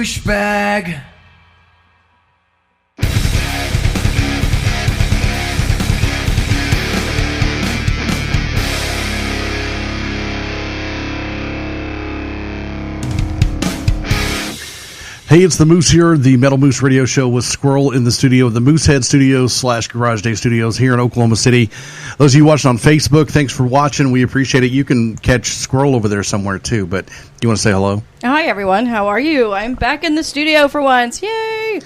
douchebag. Hey, it's the Moose here, the Metal Moose Radio Show with Squirrel in the studio, the Moosehead Studios / Garage Day Studios here in Oklahoma City. Those of you watching on Facebook, thanks for watching. We appreciate it. You can catch Squirrel over there somewhere too, but you want to say hello? Hi, everyone. How are you? I'm back in the studio for once. Yay!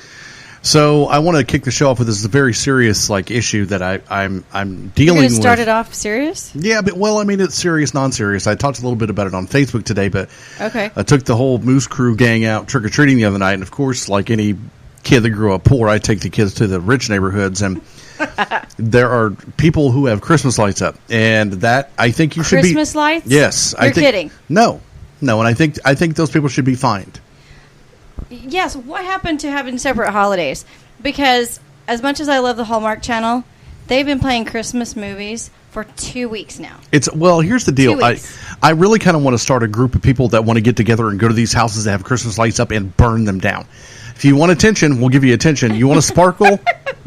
So I want to kick the show off with this very serious issue that I'm dealing with. Start it off serious? Yeah, but it's serious, non-serious. I talked a little bit about it on Facebook today, but okay. I took the whole Moose Crew gang out trick-or-treating the other night, and of course, like any kid that grew up poor, I take the kids to the rich neighborhoods, and there are people who have Christmas lights up, and that I think you should be Christmas lights. Yes, You're kidding. No, and I think those people should be fined. Yes, what happened to having separate holidays? Because as much as I love the Hallmark Channel, they've been playing Christmas movies for 2 weeks now. Here's the deal. I really kind of want to start a group of people that want to get together and go to these houses that have Christmas lights up and burn them down. If you want attention, we'll give you attention. You want to sparkle?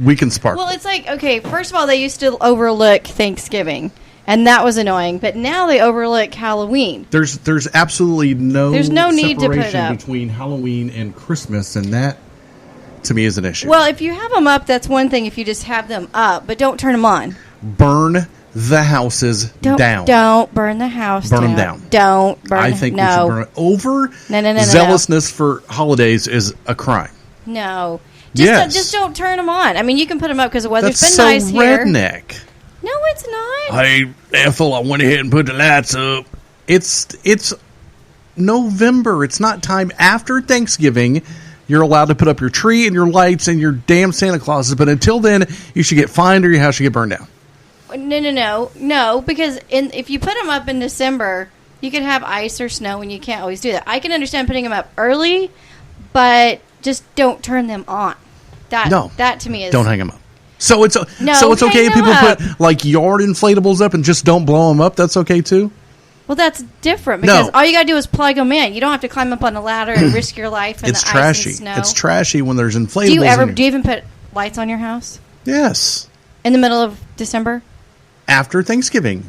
We can sparkle. Well, it's like, okay, first of all, they used to overlook Thanksgiving, and that was annoying. But now they overlook Halloween. There's absolutely no need to put it up between Halloween and Christmas, and that to me is an issue. Well, if you have them up, that's one thing. If you just have them up, but don't turn them on. Burn the houses down. Don't burn the house down. Burn them down. Don't burn. I think we should burn it. No. Zealousness for holidays is a crime. No. Just don't turn them on. I mean, you can put them up because the weather's That's been nice here. Redneck. No, it's not. Hey, Ethel, I went ahead and put the lights up. It's November. It's not time after Thanksgiving. You're allowed to put up your tree and your lights and your damn Santa Clauses, but until then, you should get fined or your house should get burned down. No, because if you put them up in December, you could have ice or snow, and you can't always do that. I can understand putting them up early, but just don't turn them on. That to me is... Don't hang them up. So it's okay if people put yard inflatables up and just don't blow them up. That's okay too. Well, that's different because all you got to do is plug them in. You don't have to climb up on a ladder and risk your life in the ice and snow. It's trashy when there's inflatables. Do you even put lights on your house? Yes. In the middle of December? After Thanksgiving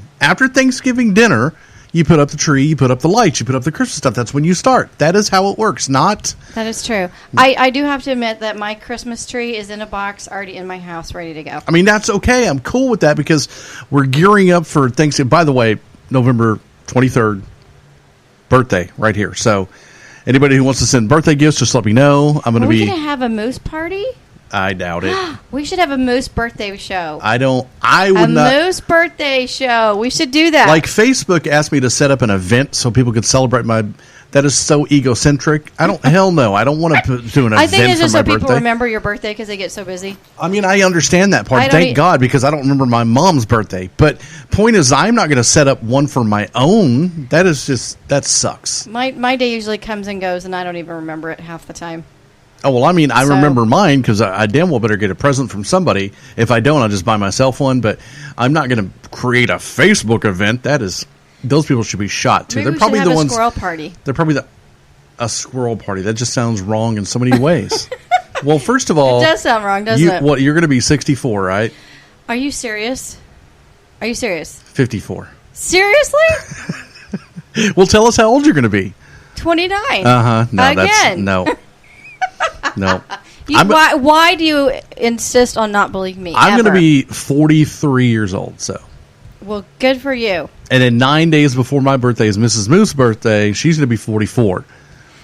dinner, you put up the tree, you put up the lights, you put up the Christmas stuff. That's when you start. That is how it works. That is true. I do have to admit that my Christmas tree is in a box already in my house, ready to go. I mean, that's okay. I'm cool with that because we're gearing up for Thanksgiving. By the way, November 23rd, birthday right here. So anybody who wants to send birthday gifts, just let me know. Are we going to have a moose party? I doubt it. We should have a moose birthday show. Moose birthday show. We should do that. Like Facebook asked me to set up an event so people could celebrate my... That is so egocentric. Hell no. I don't want to do an event for my birthday. I think it's just so people remember your birthday because they get so busy. I mean, I understand that part. Thank God, because I don't remember my mom's birthday. But point is, I'm not going to set up one for my own. That sucks. My day usually comes and goes, and I don't even remember it half the time. Oh, well, I mean, I remember mine because I damn well better get a present from somebody. If I don't, I'll just buy myself one. But I'm not going to create a Facebook event. Those people should be shot, too. Maybe They're probably the ones. Squirrel party. They're probably a squirrel party. That just sounds wrong in so many ways. Well, first of all... It does sound wrong, doesn't it? You're going to be 64, right? Are you serious? 54. Seriously? Well, tell us how old you're going to be. 29. Uh-huh. No, again. No. Why do you insist on not believing me? I'm going to be 43 years old, so... Well, good for you. And then 9 days before my birthday is Mrs. Moose's birthday. She's going to be 44.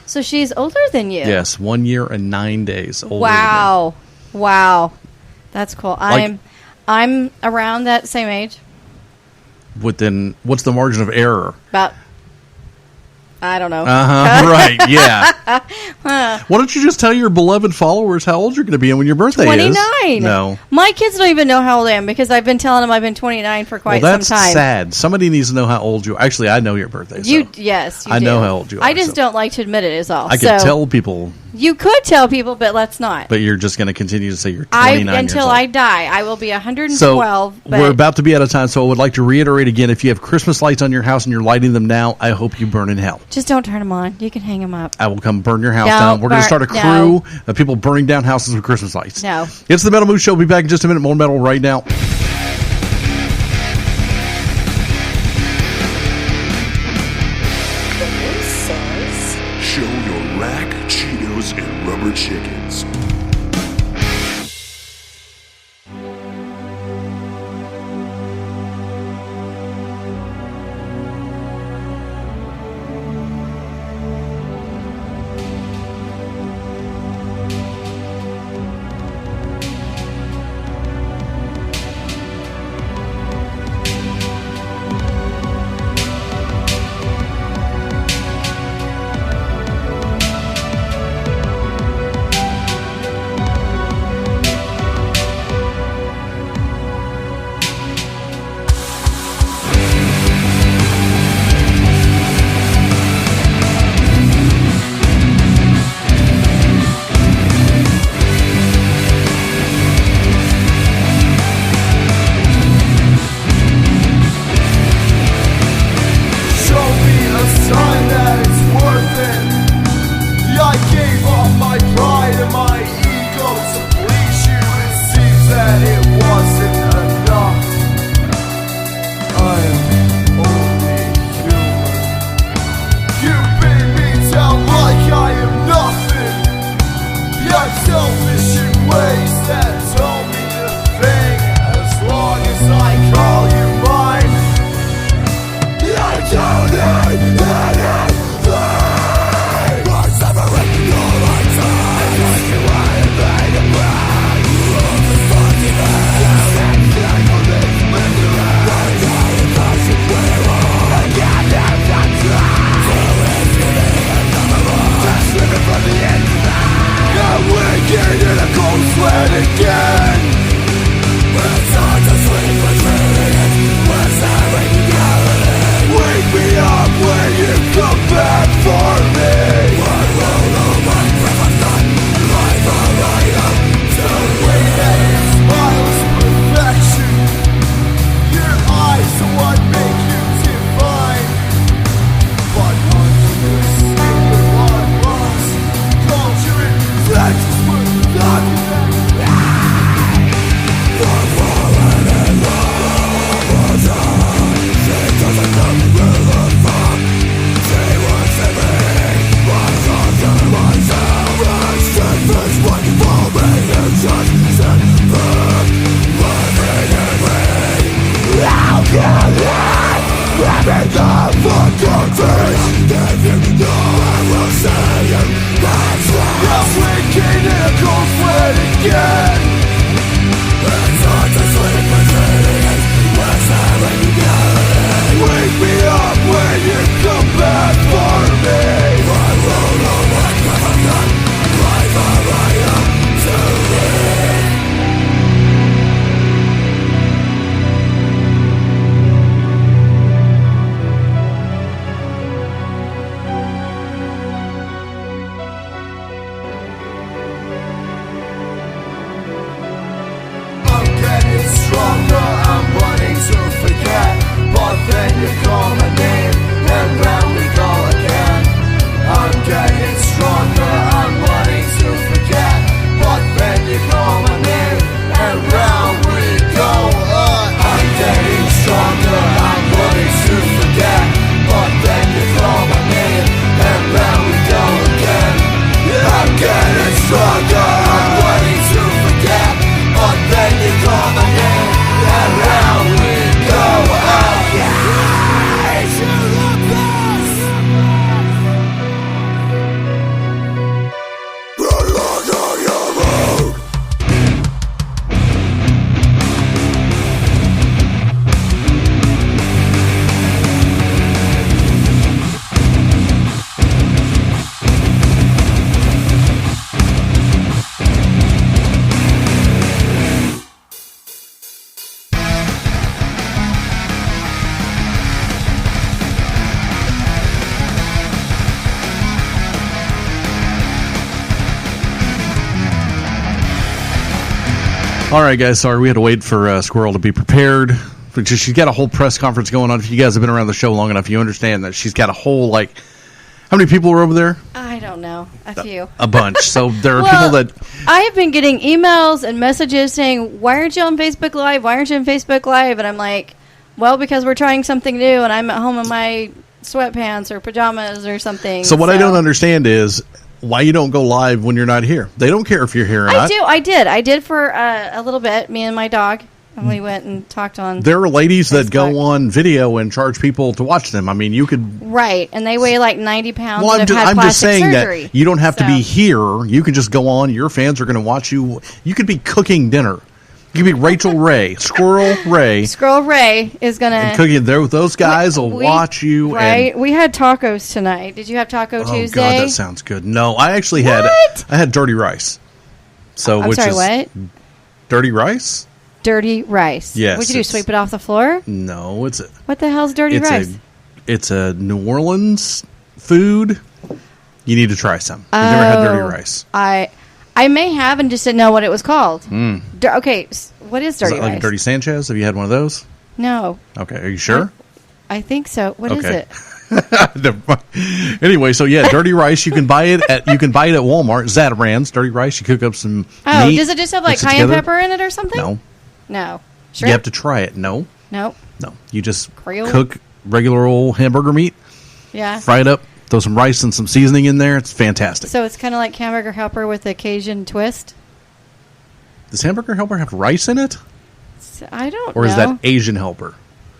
So she's older than you. Yes, 1 year and 9 days older Wow. That's cool. I'm around that same age. What's the margin of error? About... I don't know. Right, yeah. Why don't you just tell your beloved followers how old you're going to be and when your birthday 29. is? 29. No. My kids don't even know how old I am because I've been telling them I've been 29 for quite some time. That's sad. Somebody needs to know how old you are. Actually, I know your birthday. Yes, you do. I know how old you are. I just don't like to admit it is all. I could tell people. You could tell people, but let's not. But you're just going to continue to say you're 29 until I die. I will be 112. So we're about to be out of time, so I would like to reiterate again, if you have Christmas lights on your house and you're lighting them now, I hope you burn in hell. Just don't turn them on. You can hang them up. I will come burn your house down. We're going to start a crew of people burning down houses with Christmas lights. No. It's the Metal Moose Show. We'll be back in just a minute. More metal right now. Show your rack, Cheetos, and rubber chickens. then you call my name, and round we go again. I'm getting stronger, I'm wanting to forget, but then you call my name, and round we go. I'm getting stronger, I'm wanting to forget, but then you call my name, and round we go again. I'm getting stronger, I'm wanting to forget, but then you call my name, and round we go again. All right, guys. Sorry, we had to wait for Squirrel to be prepared. She's got a whole press conference going on. If you guys have been around the show long enough, you understand that she's got a whole, like, how many people were over there? I don't know. A few. A bunch. So there are people that... I have been getting emails and messages saying, why aren't you on Facebook Live? Why aren't you on Facebook Live? And I'm like, well, because we're trying something new, and I'm at home in my sweatpants or pajamas or something. So what I don't understand is why you don't go live when you're not here. They don't care if you're here or not. I did for a little bit, me and my dog. And we went and talked on There are ladies Facebook. that go on video and charge people to watch them. I mean, you could... Right, and they weigh like 90 pounds Well, and have had I'm just plastic saying surgery. that you don't have to be here. You can just go on. Your fans are going to watch you. You could be cooking dinner. You could be Rachel Ray, Squirrel Ray. Squirrel Ray is going And to... cooking there. Those guys will watch you. Right, And, we had tacos tonight. Did you have Taco Tuesday? Oh, God, that sounds good. No, I actually had... I had dirty rice. So, I'm sorry, what? Dirty rice? Dirty rice. Yes. What'd you do, sweep it off the floor? No, it's a... What the hell's dirty rice? It's a New Orleans food. You need to try some. You've never had dirty rice. I may have and just didn't know what it was called. Okay, what is dirty Is it rice? like Dirty Sanchez? Have you had one of those? No. Okay, are you sure? I think so. What is it? Anyway, so yeah, dirty rice. You can buy it at Walmart. Zatarain's dirty rice. You cook up some. Oh, meat, does it just have like mix it cayenne together. pepper in it or something? No. Sure. You have to try it. No. You just Creole? cook regular old hamburger meat. Yeah. Fry it up. Throw some rice and some seasoning in there. It's fantastic. So it's kind of like hamburger helper with a Cajun twist. Does hamburger helper have rice in it? I don't know. Or is that Asian helper?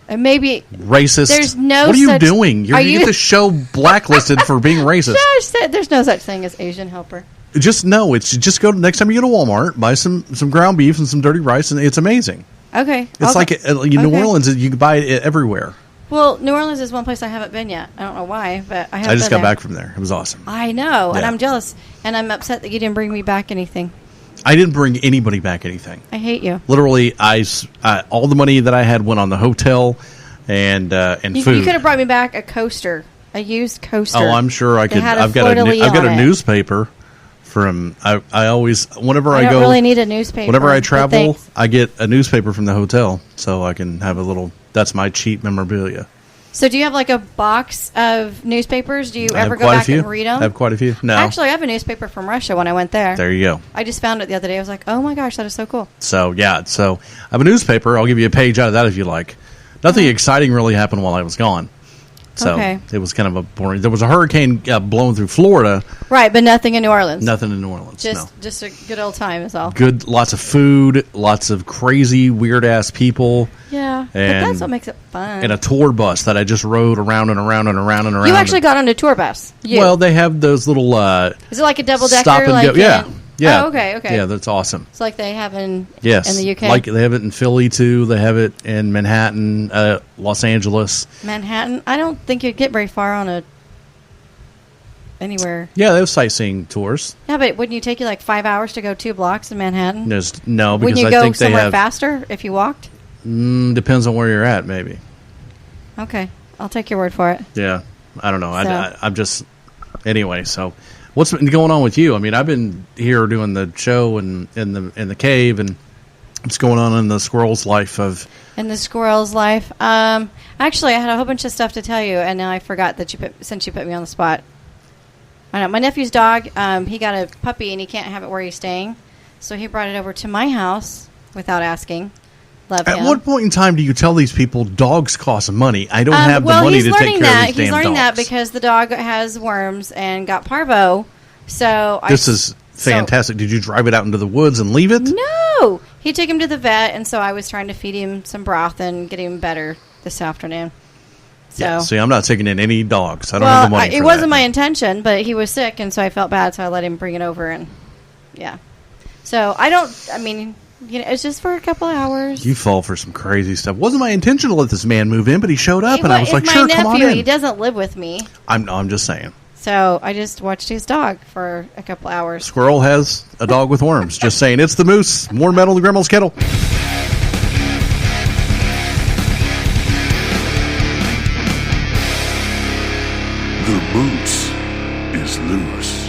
Maybe Racist. There's no What are you such- doing? You get the show blacklisted for being racist. Josh said there's no such thing as Asian helper. Just know just go next time you go to Walmart, buy some ground beef and some dirty rice, and it's amazing. Okay. It's like New Orleans. You can buy it everywhere. Well, New Orleans is one place I haven't been yet. I don't know why, but I haven't. I just got been there. back from there. It was awesome. I know, and Yeah. I'm jealous, and I'm upset that you didn't bring me back anything. I didn't bring anybody back anything. I hate you. Literally, all the money that I had went on the hotel and You food. could have brought me back a coaster, a used coaster. Oh, I'm sure I that could. had a I've got fleur-de-lis a on it. newspaper from. I always whenever I don't go. really need a newspaper. Whenever I but travel, thanks. I get a newspaper from the hotel, so I can have a little. That's my cheap memorabilia. So, do you have like a box of newspapers? Do you I have ever go quite a back few. and read them? I have quite a few. No, Actually, I have a newspaper from Russia when I went there. There you go. I just found it the other day. I was like, oh my gosh, that is so cool. So yeah, so I have a newspaper. I'll give you a page out of that if you like. Nothing exciting really happened while I was gone. So it was kind of a boring. There was a hurricane blowing through Florida. Right, but nothing in New Orleans. Nothing in New Orleans. Just a good old time is all. Good, lots of food, lots of crazy, weird ass people. Yeah, but And- that's what makes it fun. And a tour bus that I just rode around and around and around and around. You actually got on a tour bus. Well, they have those little is it like a double decker? stop and like go. Yeah, yeah. Oh, okay. Yeah, that's awesome. It's like they have in the UK. Like they have it in Philly too. They have it in Manhattan, Los Angeles. Manhattan. I don't think you'd get very far on anywhere. Yeah, they have sightseeing tours. Yeah, but wouldn't you take you like 5 hours to go 2 blocks in Manhattan? No, because Wouldn't you I go think they somewhere have. faster if you walked? Depends on where you're at, maybe. Okay, I'll take your word for it. Yeah, I don't know. So- I'm just anyway. So, what's been going on with you? I mean, I've been here doing the show and in the cave, and What's going on in the squirrel's life In the squirrel's life? Actually, I had a whole bunch of stuff to tell you, and now I forgot that since you put me on the spot. I know my nephew's dog. He got a puppy, and he can't have it where he's staying, so he brought it over to my house without asking. Love him. At what point in time do you tell these people dogs cost money? I don't have the money to take care of these damn dogs. He's learning that because the dog has worms and got parvo. So this is fantastic. Did you drive it out into the woods and leave it? No. He took him to the vet, and so I was trying to feed him some broth and get him better this afternoon. So, yeah, see, I'm not taking in any dogs. I don't have the money for it wasn't my intention, but he was sick, and so I felt bad, so I let him bring it over, and yeah. So it's just for a couple of hours. You fall for some crazy stuff. Wasn't my intention to let this man move in, but he showed up, and I was like, sure, come on in. He doesn't live with me. I'm just saying. So I just watched his dog for a couple hours. Squirrel has a dog with worms. Just saying. It's the Moose. More metal than Grandma's kettle. The Moose is loose.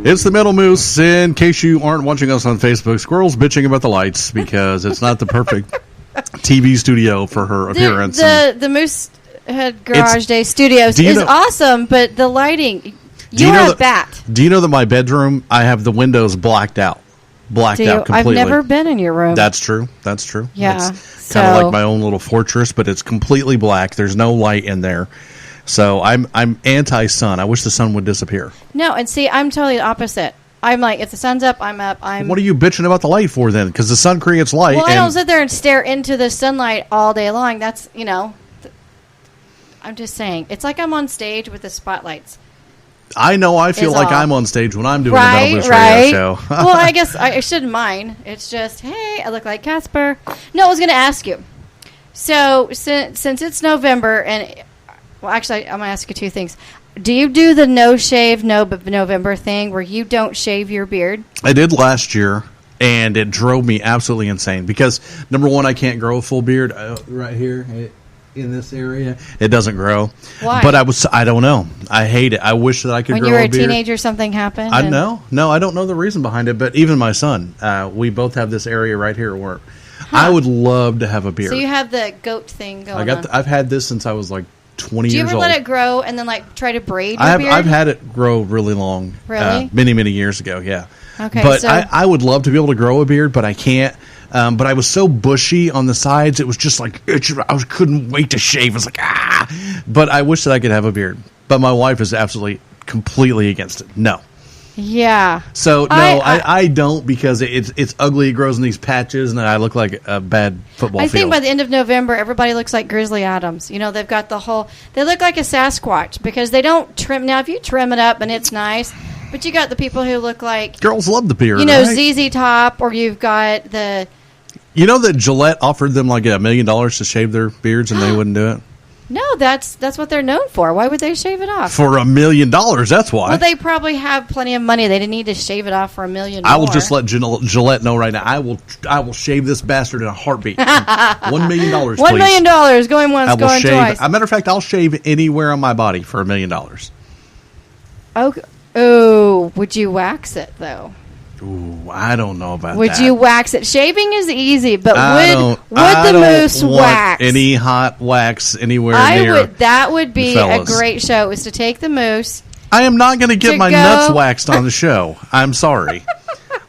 It's the Metal Moose. In case you aren't watching us on Facebook, Squirrel's bitching about the lights because it's not the perfect TV studio for her appearance. The Moosehead Garage Day Studios is awesome, but the lighting, you have that. Do you know that my bedroom, I have the windows blacked out? Blacked out completely. I've never been in your room. That's true. Yeah. It's kind of like my own little fortress, but it's completely black. There's no light in there. So I'm anti-sun. I wish the sun would disappear. No, and see, I'm totally the opposite. I'm like, if the sun's up, I'm up. What are you bitching about the light for then? Because the sun creates light. Well, I don't sit there and stare into the sunlight all day long. That's, I'm just saying. It's like I'm on stage with the spotlights. I know I feel is like off. I'm on stage when I'm doing a Metal Boost radio show. Well, I guess I shouldn't mind. It's just, hey, I look like Casper. No, I was going to ask you. So since it's November, and well, actually, I'm going to ask you two things. Do you do the no shave, no November thing where you don't shave your beard? I did last year, and it drove me absolutely insane because, number one, I can't grow a full beard right here. In this area, it doesn't grow. Why? But I don't know. I hate it. I wish that I could when grow you were a a beard. teenager, something happened? I know. No, I don't know the reason behind it, but even my son, we both have this area right here at work. I would love to have a beard. So you have the goat thing going on. I've had this since I was like 20 Do you years ever old. let it grow and then like try to braid your beard? I've had it grow really long. Really? Many years ago, yeah. Okay, but so I would love to be able to grow a beard, but I can't. But I was so bushy on the sides, it was just like, I couldn't wait to shave. It was like, ah! But I wish that I could have a beard. But my wife is absolutely, completely against it. No. Yeah. So, no, I don't because it's ugly. It grows in these patches, and I look like a bad football field. I think by the end of November, everybody looks like Grizzly Adams. You know, they've got the whole... They look like a Sasquatch because they don't trim... Now, if you trim it up and it's nice... But you got the people who look like... Girls love the beard, you know, right? ZZ Top, or you've got the... You know that Gillette offered them like $1 million to shave their beards, and they wouldn't do it? No, that's what they're known for. Why would they shave it off? For $1 million, that's why. Well, they probably have plenty of money. They didn't need to shave it off for $1 million more. I will just let Gillette know right now. I will shave this bastard in a heartbeat. $1 million, please. $1 million going once, I will going shave. twice. As a matter of fact, I'll shave anywhere on my body for $1 million. Okay. Oh, would you wax it though? Ooh, I don't know about Would that. you wax it? Shaving is easy, but I would the moose want wax? any hot wax anywhere near? That would be a fellas. great show. Is to take the moose. I am not going to get To my go- nuts waxed on the show. I'm sorry.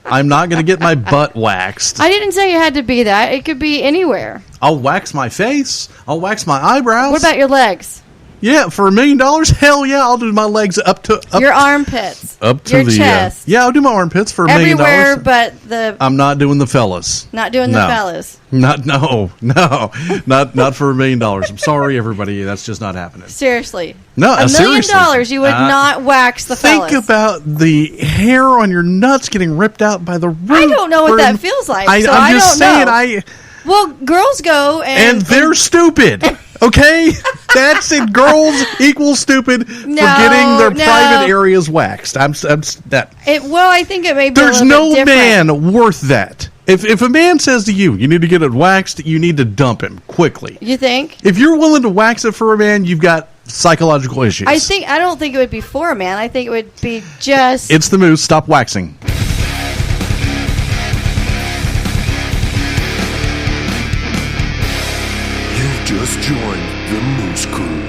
I'm not going to get my butt waxed. I didn't say you had to be that. It could be anywhere. I'll wax my face. I'll wax my eyebrows. What about your legs? Yeah, for $1 million? Hell yeah, I'll do my legs up Your armpits. up to your the chest. yeah, I'll do my armpits for $1 million. Everywhere but the... I'm not doing the fellas. Not doing the No. fellas. Not for $1 million. I'm sorry, everybody. That's just not happening. Seriously. No, $1 million, seriously. you would not wax the Think fellas. about the hair on your nuts getting ripped out by the root. I don't know what that feels like, so I'm I just don't saying. know. Well, girls go And they're stupid. Okay, that's it. Girls equal stupid for getting their private areas waxed. I'm that. Well, I think it may be. There's a little no bit different. man worth that. If a man says to you, you need to get it waxed, you need to dump him quickly. You think? If you're willing to wax it for a man, you've got psychological issues. I don't think it would be for a man. I think it would be just. It's the moose. Stop waxing. You've just joined the Moose Crew.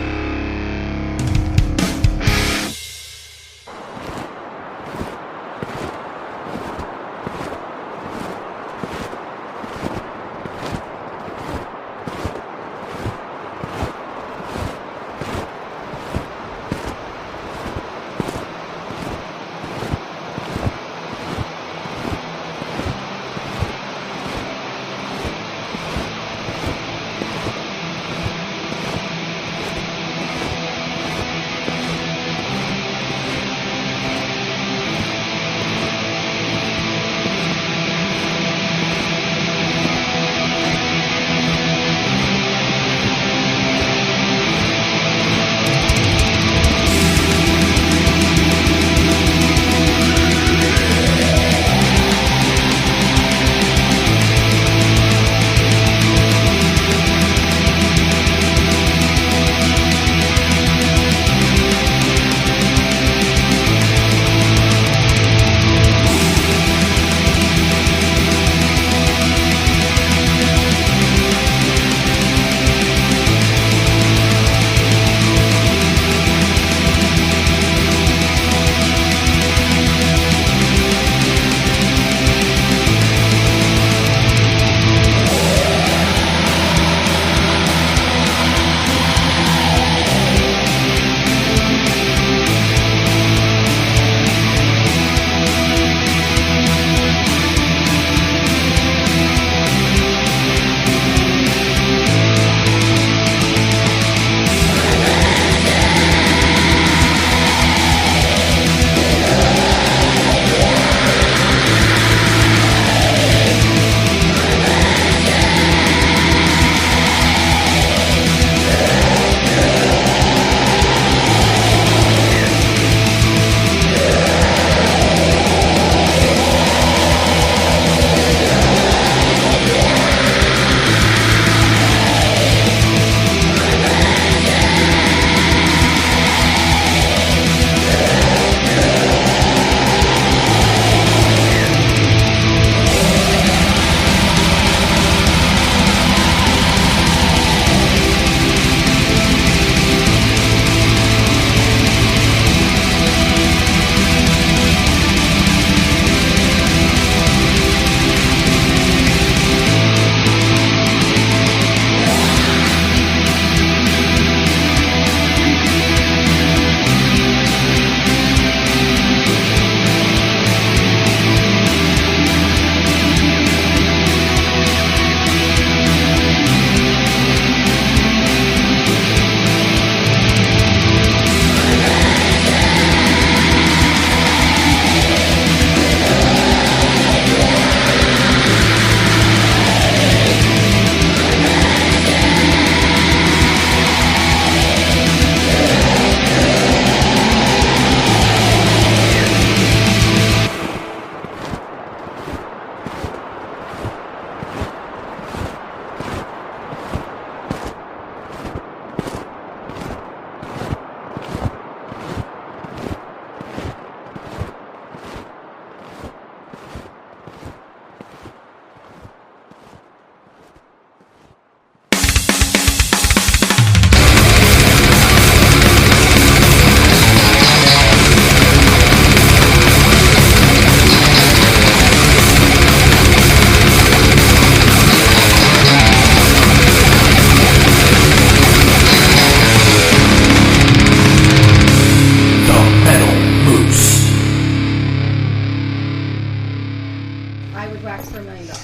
for $1 million.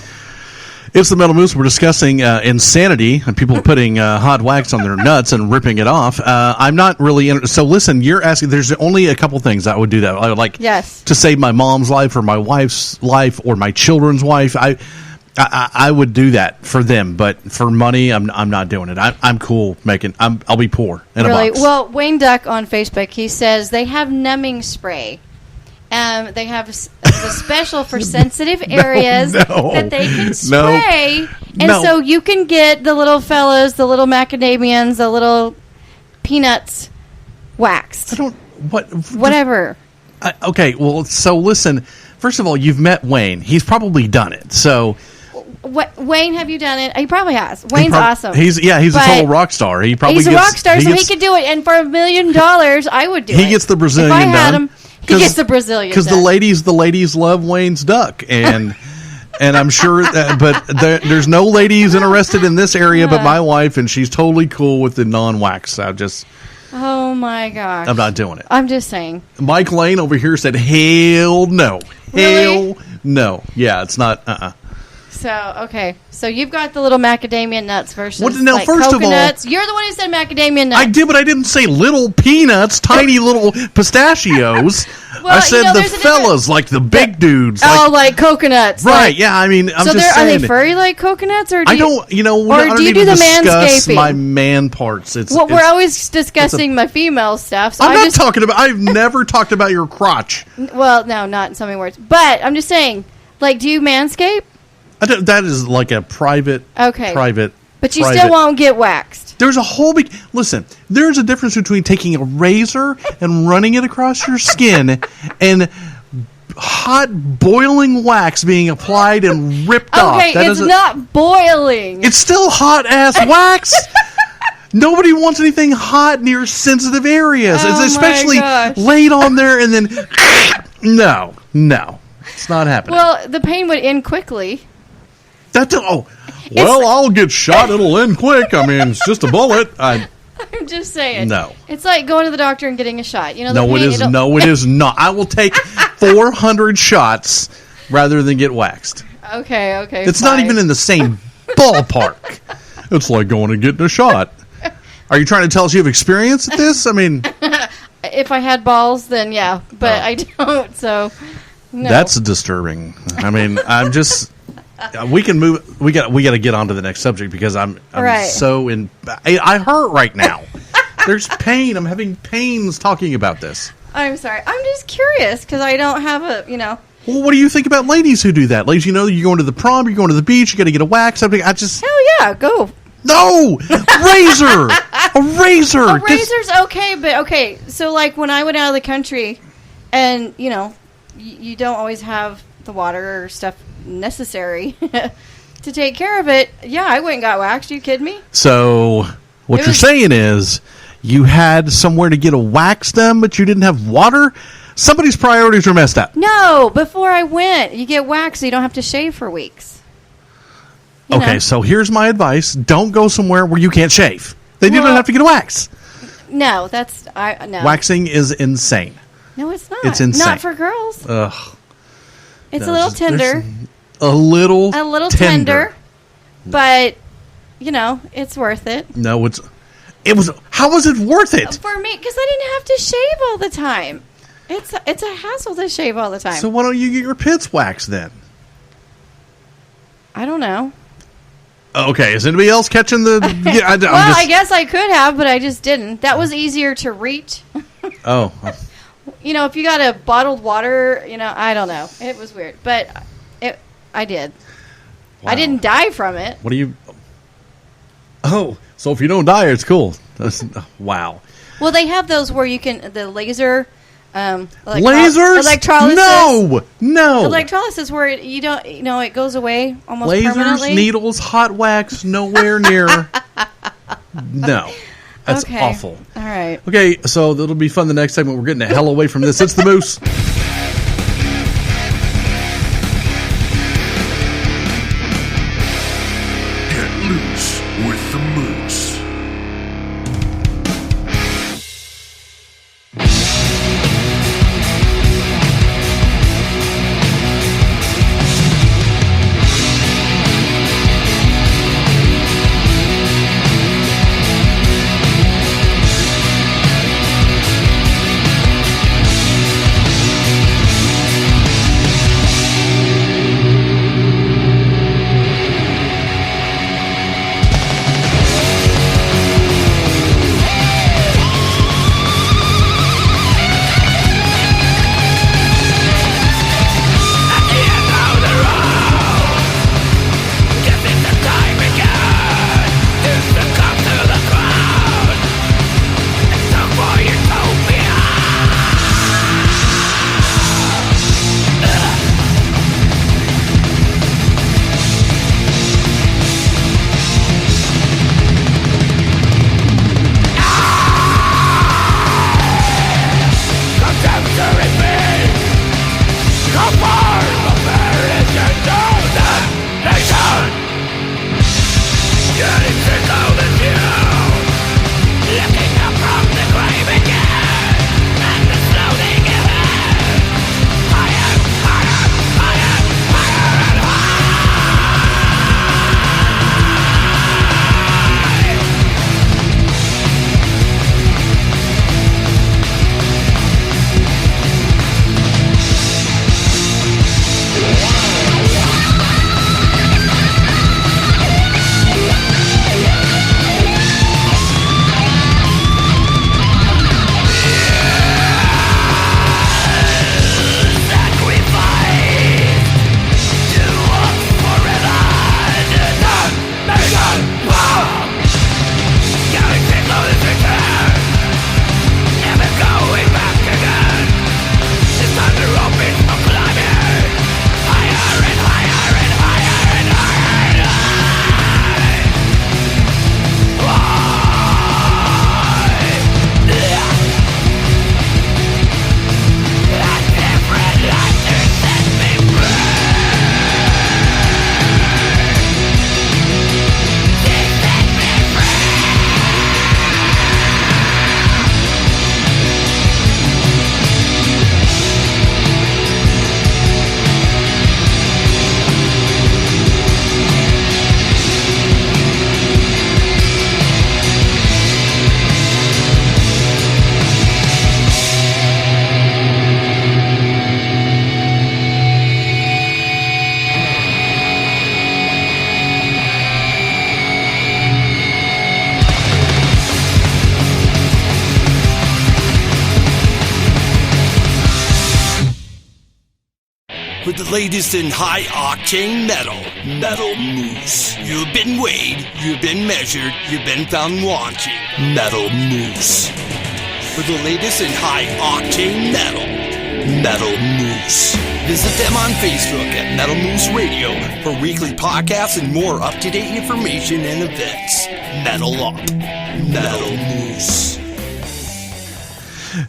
It's the Metal Moose. We're discussing insanity and people putting hot wax on their nuts and ripping it off. I'm not really so listen, you're asking, there's only a couple things I would do that. I would like to save my mom's life or my wife's life or my children's wife. I would do that for them, but for money, I'm not doing it. I'm cool making. I'll be poor in a box. Well, Wayne Duck on Facebook, he says they have numbing spray. They have a special for sensitive areas that they can spray, so you can get the little fellas, the little macadamians, the little peanuts waxed. Whatever. Okay, well, so listen. First of all, you've met Wayne. He's probably done it. So, Wayne, have you done it? He probably has. Wayne's awesome. He's a total rock star. He's a rock star, so he could do it. And for $1 million, I would do it. He gets the Brazilian done. If I had him, he gets the Brazilian because the ladies love Wayne's duck, and I'm sure but there's no ladies interested in this area but my wife, and she's totally cool with the non-wax. Oh my gosh, I'm not doing it. I'm just saying. Mike Lane over here said hell no. Really? Hell no. Yeah, it's not So you've got the little macadamia nuts versus first coconuts. of all, You're the one who said macadamia nuts. I did, but I didn't say little peanuts, tiny little pistachios. I said the fellas, like the big dudes. Like coconuts. Right, yeah, I mean, I'm just saying. Are they furry like coconuts? Or I do you do the discuss manscaping? My man parts. We're always discussing my female stuff. So I've never talked about your crotch. Well, no, not in so many words. But I'm just saying, do you manscape? That is like a private. But you still won't get waxed. There's a whole big... Listen, there's a difference between taking a razor and running it across your skin and hot boiling wax being applied and ripped off. Okay, it's not boiling. It's still hot-ass wax. Nobody wants anything hot near sensitive areas. Oh, it's especially laid on there and then... No. It's not happening. Well, the pain would end quickly. I'll get shot. It'll end quick. I mean, it's just a bullet. I'm just saying. No. It's like going to the doctor and getting a shot. No, it is not. I will take 400 shots rather than get waxed. Okay. It's not even in the same ballpark. It's like going and getting a shot. Are you trying to tell us you have experience at this? I mean... If I had balls, then yeah. But I don't, so... No. That's disturbing. I mean, I'm just... We can move. We got to get on to the next subject because I'm so in. I hurt right now. There's pain. I'm having pains talking about this. I'm sorry. I'm just curious because I don't have a. Well, what do you think about ladies who do that? Ladies, you're going to the prom, you're going to the beach, you got to get a wax. Something. Hell yeah, go. No, razor. A razor. A razor's okay, but okay. So when I went out of the country, and you don't always have the water or stuff necessary to take care of it. Yeah, I went and got waxed. Are you kidding me? So what you're saying is you had somewhere to get a wax done, but you didn't have water? Somebody's priorities are messed up. No, before I went, you get waxed so you don't have to shave for weeks. Okay, so here's my advice. Don't go somewhere where you can't shave. Then you don't have to get a wax. No, no. Waxing is insane. No, it's not. It's insane. Not for girls. Ugh. It's a little tender. A little tender. But, it's worth it. No, how was it worth it? For me, because I didn't have to shave all the time. It's a hassle to shave all the time. So why don't you get your pits waxed then? I don't know. Okay, is anybody else catching the... I guess I could have, but I just didn't. That was easier to reach. Oh. If you got a bottled water, I don't know. It was weird. But I did. Wow. I didn't die from it. What do you... Oh, so if you don't die, it's cool. Wow. Well, they have those where you can... The laser... lasers? Electrolysis. No. Electrolysis where you don't... it goes away almost permanently. Lasers, needles, hot wax, nowhere near... No. That's awful. All right. Okay, so it'll be fun the next segment. We're getting the hell away from this. It's the Moose. Get loose with the Moose. with the latest in high-octane metal. Metal Moose. You've been weighed, you've been measured, you've been found wanting. Metal Moose. For the latest in high-octane metal. Metal Moose. Visit them on Facebook at Metal Moose Radio for weekly podcasts and more up-to-date information and events. Metal Up. Metal Moose.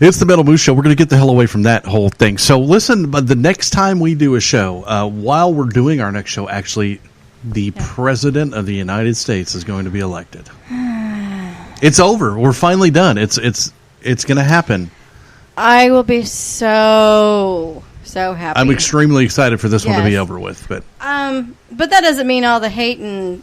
It's the Metal Moose Show. We're going to get the hell away from that whole thing. So listen, but the next time we do a show, while we're doing our next show, actually, the President of the United States is going to be elected. It's over. We're finally done. It's going to happen. I will be so happy. I'm extremely excited for this one to be over with. But that doesn't mean all the hate and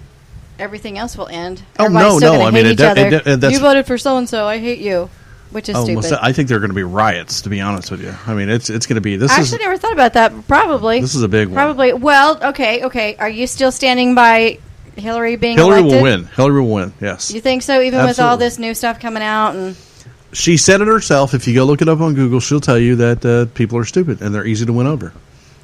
everything else will end. Oh, Everybody's still gonna hate each other. That's, you voted for so-and-so. I hate you. Which is stupid. I think there are going to be riots, to be honest with you. I mean, it's going to be... I actually never thought about that. Probably. This is a big one. Probably. Well, okay. Are you still standing by Hillary being elected? Hillary will win. Hillary will win, yes. You think so, even with all this new stuff coming out? And she said it herself. If you go look it up on Google, she'll tell you that people are stupid and they're easy to win over.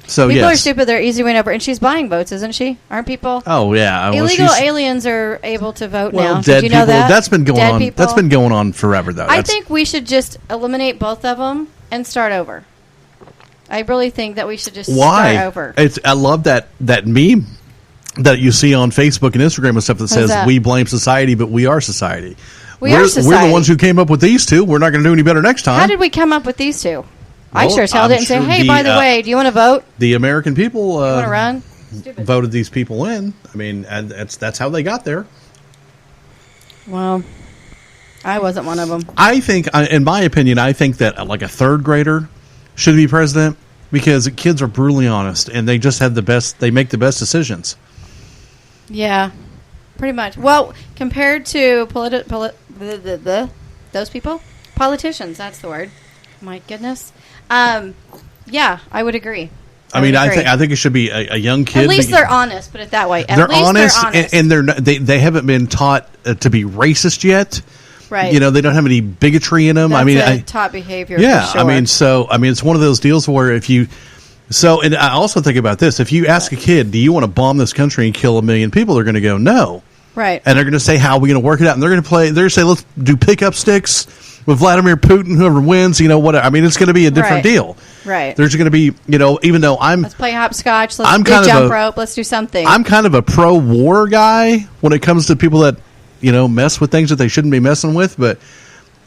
So people are stupid, they're easy to win over. And she's buying votes, isn't she? Aren't people? Oh, yeah. Illegal aliens are able to vote now. Dead Did you know people, that? That's been going dead on. People. That's been going on forever, though. I think we should just eliminate both of them and start over. I really think that we should just start over. I love that meme that you see on Facebook and Instagram and stuff that says, "We blame society, but we are society." We're the ones who came up with these two. We're not going to do any better next time. How did we come up with these two? I sure as hell didn't say, hey, by the way, do you want to vote? The American people want to run? Voted these people in. I mean, and that's how they got there. Well, I wasn't one of them. I think, in my opinion, I think that like a third grader should be president because kids are brutally honest and they just have they make the best decisions. Yeah, pretty much. Well, compared to those people, politicians, that's the word. My goodness. Yeah, I would agree. I think it should be a young kid. At least they're honest. Put it that way. They're honest, and they haven't been taught to be racist yet. Right. You know, they don't have any bigotry in them. That's taught behavior. Yeah. For sure. It's one of those deals where if you. So, and I also think about this: if you ask a kid, "Do you want to bomb this country and kill 1 million people?" They're going to go, "No." Right. And they're going to say, "How are we going to work it out?" And they're going to play. They're going to say, "Let's do pickup sticks with Vladimir Putin. Whoever wins, you know what? I mean, it's going to be a different deal." Right. There's going to be, even though let's play hopscotch. Let's do jump rope. Let's do something. I'm kind of a pro-war guy when it comes to people that, mess with things that they shouldn't be messing with. But,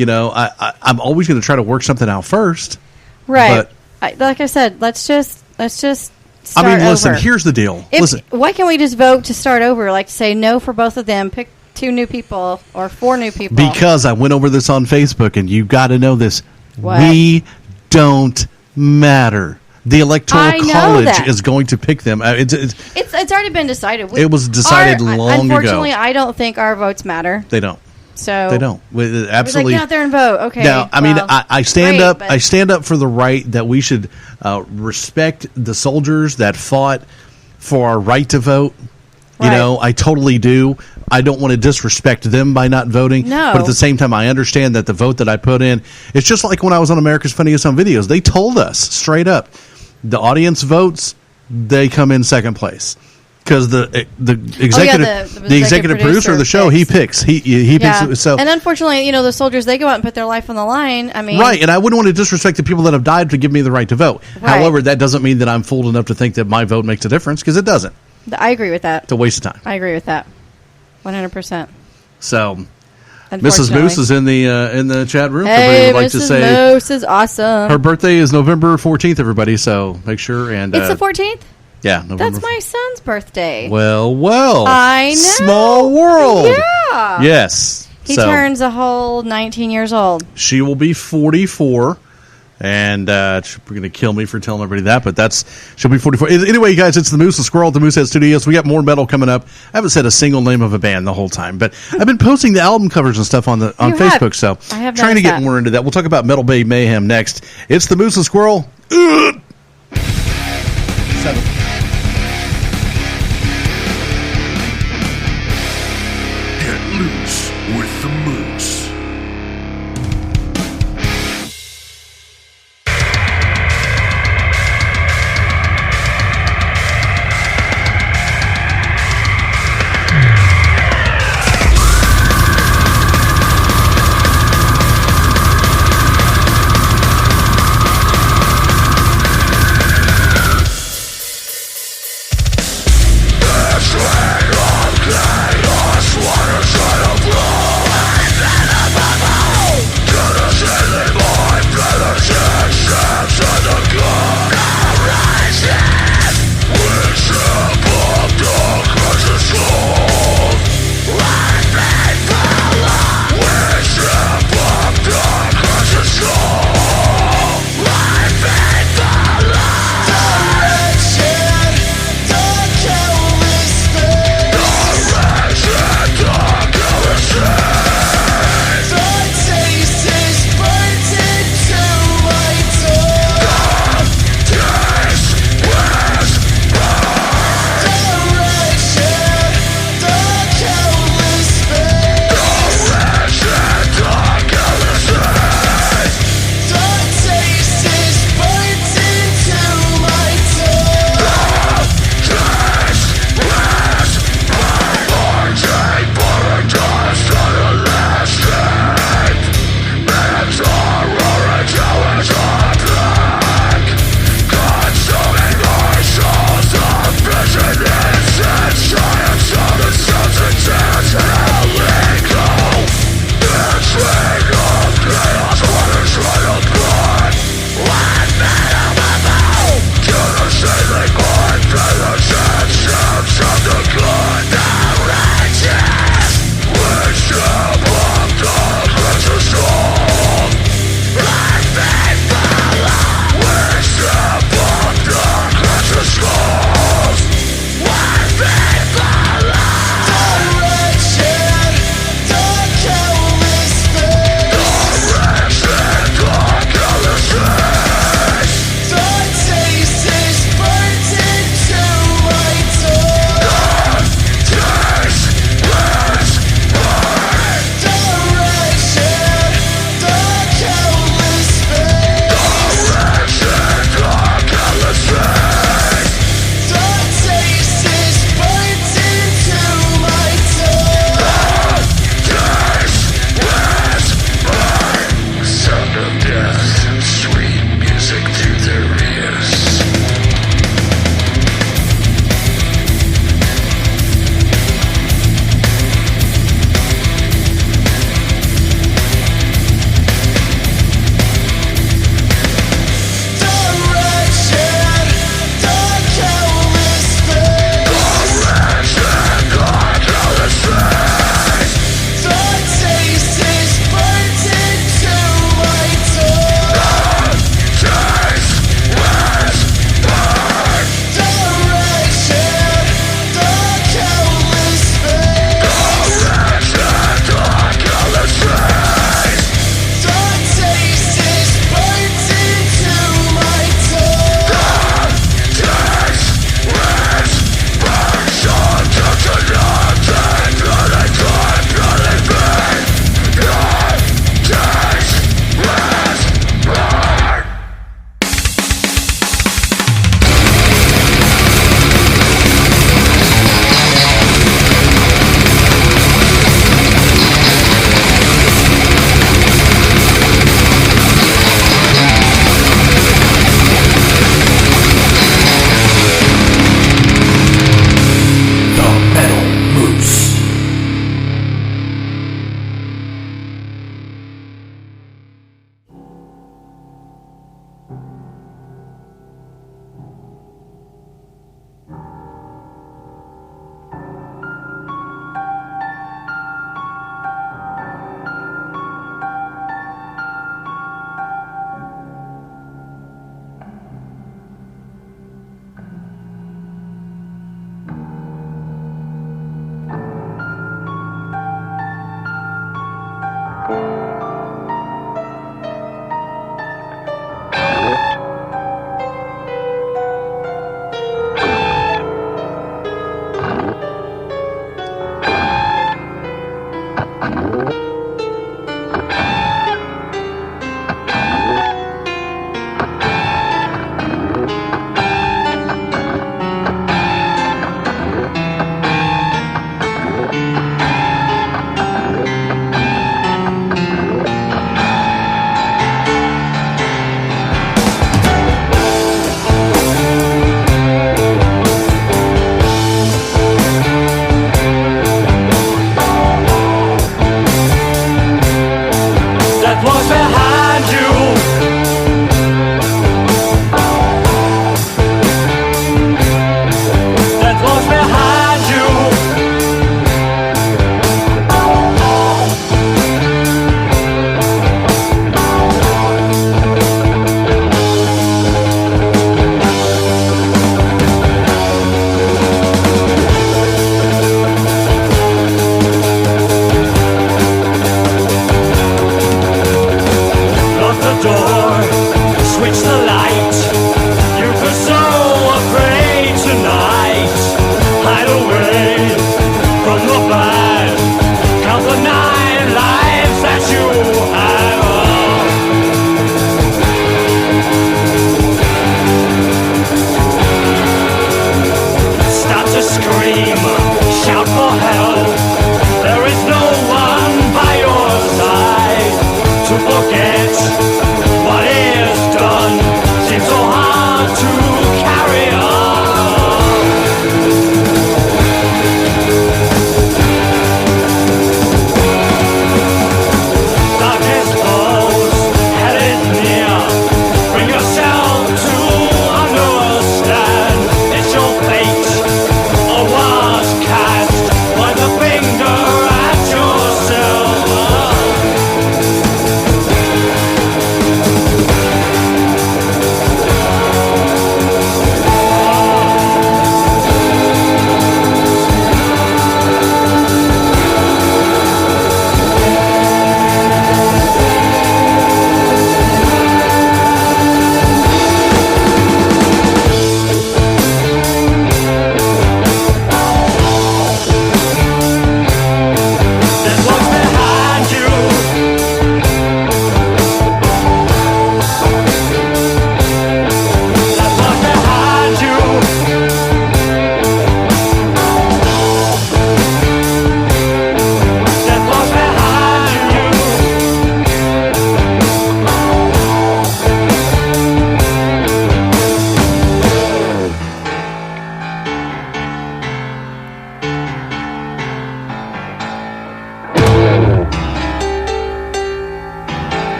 I'm always going to try to work something out first. Right. But, like I said, let's just start listen, over. Here's the deal. Why can't we just vote to start over? Like say no for both of them. Pick 2 new people or 4 new people. Because I went over this on Facebook, and you got to know this. What? We don't matter. The Electoral College is going to pick them. It's already been decided. It was decided long ago. Unfortunately, I don't think our votes matter. They don't. So they don't. Absolutely. Get out there and vote. Okay. Now, I stand up. I stand up for the right that we should respect the soldiers that fought for our right to vote. Right. I totally do. I don't want to disrespect them by not voting. No. But at the same time, I understand that the vote that I put in, it's just like when I was on America's Funniest Home Videos. They told us straight up, the audience votes, they come in second place. Because the executive producer of the show, he picks. He picks. So, and unfortunately, the soldiers, they go out and put their life on the line. Right, and I wouldn't want to disrespect the people that have died to give me the right to vote. Right. However, that doesn't mean that I'm fooled enough to think that my vote makes a difference, because it doesn't. I agree with that. It's a waste of time. I agree with that. 100%. So, Mrs. Moose is in the chat room. Hey, would like to say Moose is awesome. Her birthday is November 14th, everybody, so make sure. And it's the 14th? Yeah, November. That's my son's birthday. Well. I know. Small world. Yeah. Yes. He turns a whole 19 years old. She will be 44. And she's going to kill me for telling everybody that, but she'll be 44. Anyway, guys, it's the Moose and Squirrel at the Moosehead Studios. We got more metal coming up. I haven't said a single name of a band the whole time, but I've been posting the album covers and stuff on Facebook, so I have trying to get more into that. We'll talk about Metal Bay Mayhem next. It's the Moose and Squirrel. 7. Get loose with the Moose.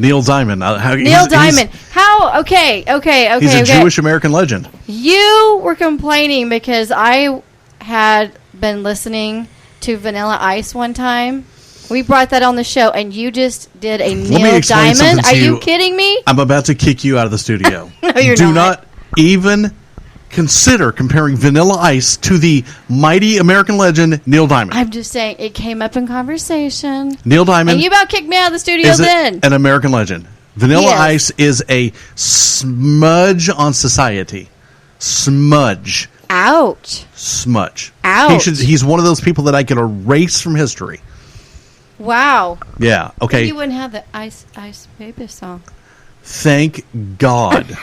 Neil Diamond. Neil Diamond. How? Okay. He's a Jewish American legend. You were complaining because I had been listening to Vanilla Ice one time. We brought that on the show, and you just did a Neil Diamond. Are you kidding me? I'm about to kick you out of the studio. No, you're Do not. not even consider comparing Vanilla Ice to the mighty American legend Neil Diamond. I'm just saying, it came up in conversation. Neil Diamond. And you about kicked me out of the studio is then. an American legend. Vanilla Yes. Ice is a smudge on society. Smudge. Ouch. Smudge. Ouch. He's one of those people that I could erase from history. Wow. Yeah. Okay. You wouldn't have the Ice Baby song. Thank God.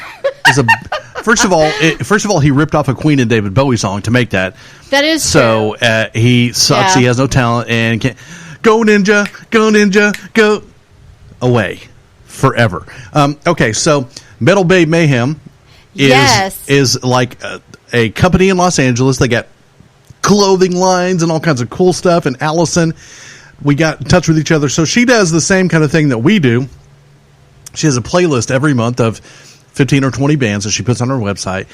First of all, he ripped off a Queen and David Bowie song to make that. That is so. He sucks. Yeah. He has no talent and can't. Go ninja, go away forever. Okay, so Metal Babe Mayhem is like a company in Los Angeles. They got clothing lines and all kinds of cool stuff. And Allison, we got in touch with each other. So she does the same kind of thing that we do. She has a playlist every month of 15 or 20 bands that she puts on her website.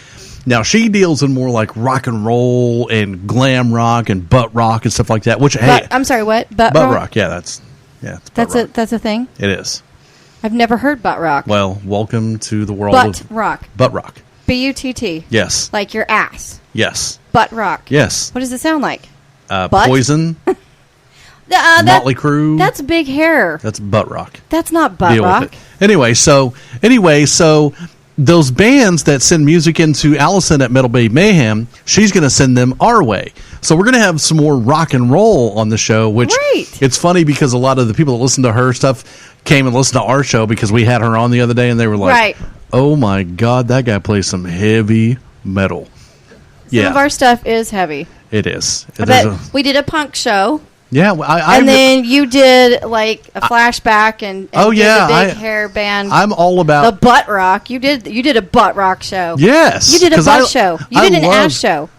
Now, she deals in more like rock and roll and glam rock and butt rock and stuff like that. Which, hey, I'm sorry, what? Butt rock? Yeah, it's butt rock. That's a thing? It is. I've never heard butt rock. Well, welcome to the world Butt of rock. Butt rock. BUTT. Yes. Like your ass. Yes. Butt rock. Yes. What does it sound like? Butt? Poison. Motley Crue. That's big hair. That's butt rock. That's not butt Deal rock. with it. Anyway, so those bands that send music into Allison at Metal Babe Mayhem, she's going to send them our way. So we're going to have some more rock and roll on the show, which Great. It's funny because a lot of the people that listen to her stuff came and listened to our show because we had her on the other day and they were like, Right. oh my God, that guy plays some heavy metal. Some of our stuff is heavy. It is. But we did a punk show. Yeah, and then you did like a flashback and did the big hair band. I'm all about the butt rock. You did a butt rock show. Yes, you did a butt show. You did an ass show.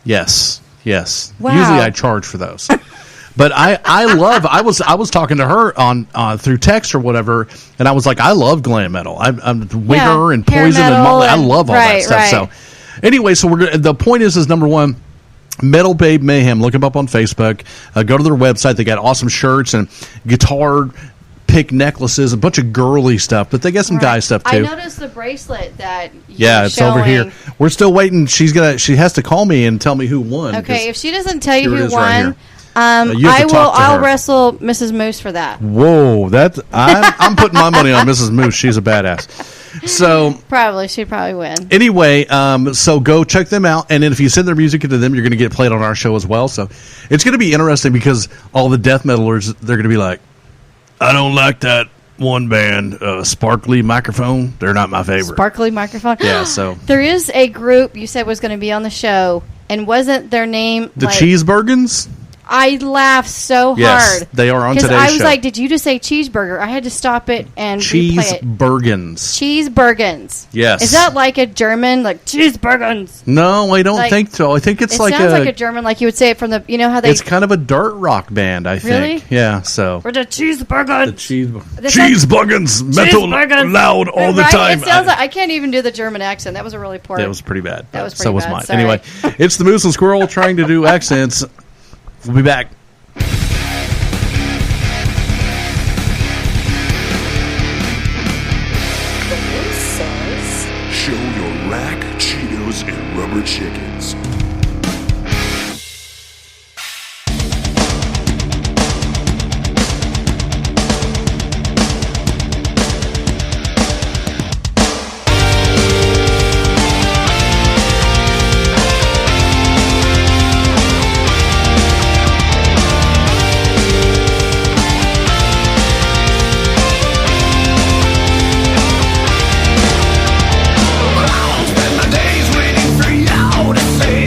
Yes. Wow. Usually I charge for those, but I was talking to her on through text or whatever, and I was like, I love glam metal. I'm Winger and Poison and Motley. I love all that stuff. Right. So anyway, so the point is number one. Metal Babe Mayhem. Look them up on Facebook. Go to their website. They got awesome shirts and guitar pick necklaces, a bunch of girly stuff, but they got some guy stuff too. I noticed the bracelet that it's showing. over here. We're still waiting. She has to call me and tell me who won. Okay, if she doesn't tell you who won, right I'll wrestle Mrs. Moose for that. Whoa, I'm putting my money on Mrs. Moose. She's a badass. So she'd probably win. Anyway, so go check them out, and then if you send their music into them, you're going to get played on our show as well. So it's going to be interesting because all the death metalers, they're going to be like, I don't like that one band, Sparkly Microphone. They're not my favorite. Sparkly Microphone. Yeah. So there is a group you said was going to be on the show, and wasn't their name the Cheeseburgans? I laughed so yes, hard. They are on today's show. I was like, did you just say cheeseburger? I had to stop it and replay it. Cheeseburgans. Cheeseburgans. Yes. Is that like a German, like cheeseburgans? No, I don't think so. I think it sounds like a German, like you would say it from the, you know how they... It's kind of a dirt rock band, I think. Really? Yeah, so... For the cheeseburgans. Cheeseburgans. Metal loud all the time. It sounds like... I can't even do the German accent. That was a really poor... That was pretty bad. That was pretty so was bad. mine. Sorry. Anyway, it's the Moose and Squirrel trying to do accents. We'll be back. Show your rack, Cheetos, and rubber chickens. Spend my days waiting for you to say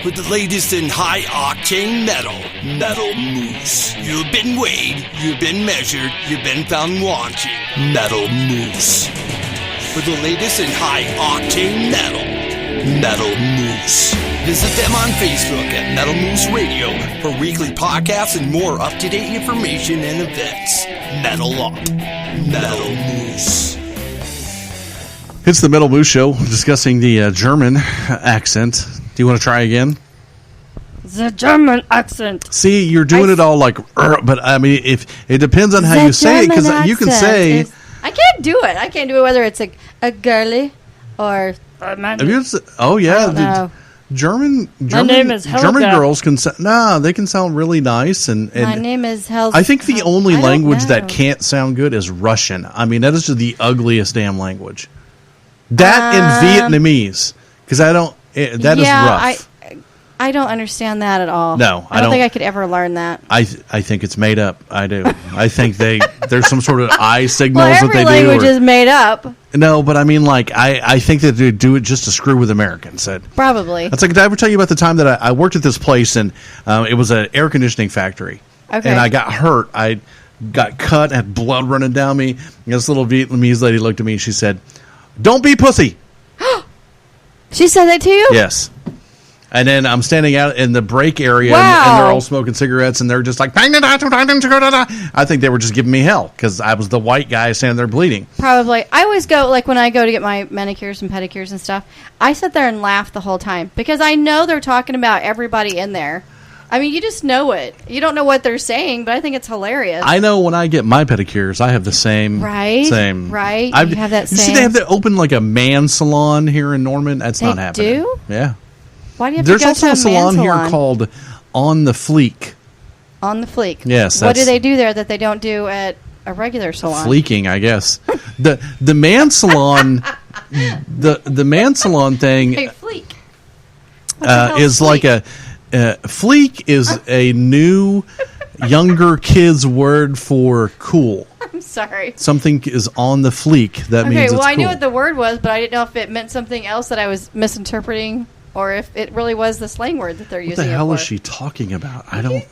For the latest in high-octane metal, Metal Moose. You've been weighed, you've been measured, you've been found wanting. Metal Moose. For the latest in high-octane metal, Metal Moose. Visit them on Facebook at Metal Moose Radio for weekly podcasts and more up-to-date information and events. Metal Up. Metal Moose. It's the Metal Moose Show discussing the German accent. Do you want to try again? The German accent. See, you're doing it all like, but I mean, if it depends on how you say it, because you can say. I can't do it. I can't do it whether it's a girly or a man. Oh yeah, I don't know. German name is Helga. German girls can they can sound really nice and my name is Helga. I think the only language that can't sound good is Russian. I mean, that is just the ugliest damn language. That and Vietnamese, because is rough. I don't understand that at all. No, I don't think I could ever learn that. I think it's made up. I do. I think there's some sort of eye signals well, that they do. Every language is made up. No, but I mean, like, I think that they do it just to screw with Americans. Probably. It's like, did I ever tell you about the time that I worked at this place, and it was an air conditioning factory. Okay. And I got hurt. I got cut, had blood running down me. And this little Vietnamese lady looked at me, and she said, "Don't be pussy." She said that to you? Yes. And then I'm standing out in the break area, and they're all smoking cigarettes, and they're just like, I think they were just giving me hell because I was the white guy standing there bleeding. Probably. I always go, like when I go to get my manicures and pedicures and stuff, I sit there and laugh the whole time because I know they're talking about everybody in there. I mean, you just know it. You don't know what they're saying, but I think it's hilarious. I know when I get my pedicures, I have the same. Right. Same. Right. You have that same. You see, they have to open like a man salon here in Norman. That's not happening. They do? Yeah. Why do you have There's to go also to a salon here called On the Fleek. On the Fleek. Yes. What do they do there that they don't do at a regular salon? Fleeking, I guess. the man salon, the man salon thing. Hey, Fleek. Is Fleek? Like a Fleek is a new, younger kids word for cool. I'm sorry. Something is on the fleek. That means it's cool. I knew what the word was, but I didn't know if it meant something else that I was misinterpreting, or if it really was the slang word that they're using. What the hell is she talking about? I don't.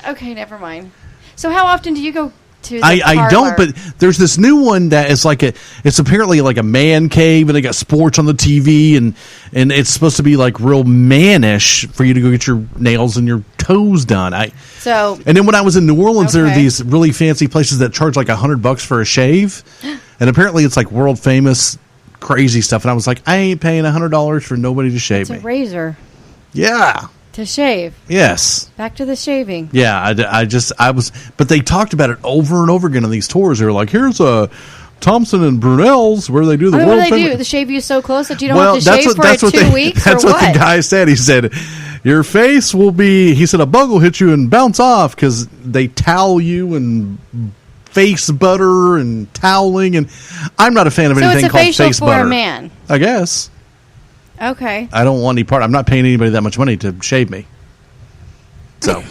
Okay, never mind. So how often do you go to the I don't, but there's this new one that is like it's apparently like a man cave, and they got sports on the TV, and it's supposed to be like real mannish for you to go get your nails and your toes done. And then when I was in New Orleans, there are these really fancy places that charge like $100 for a shave, and apparently it's like world famous crazy stuff. And I was like, I ain't paying $100 for nobody to shave me. It's a razor. Yeah. To shave. Yes. Back to the shaving. Yeah, I was, but they talked about it over and over again on these tours. They were like, here's a Thompson and Brunel's where they do the world what do they do? They shave you so close that you don't have to shave for 2 weeks? That's what the guy said. He said, your face will be, he said, a bug will hit you and bounce off because they towel you and face butter and toweling. And I'm not a fan of anything called face butter. So it's a facial for a man? I guess. Okay. I don't want any part. I'm not paying anybody that much money to shave me. So,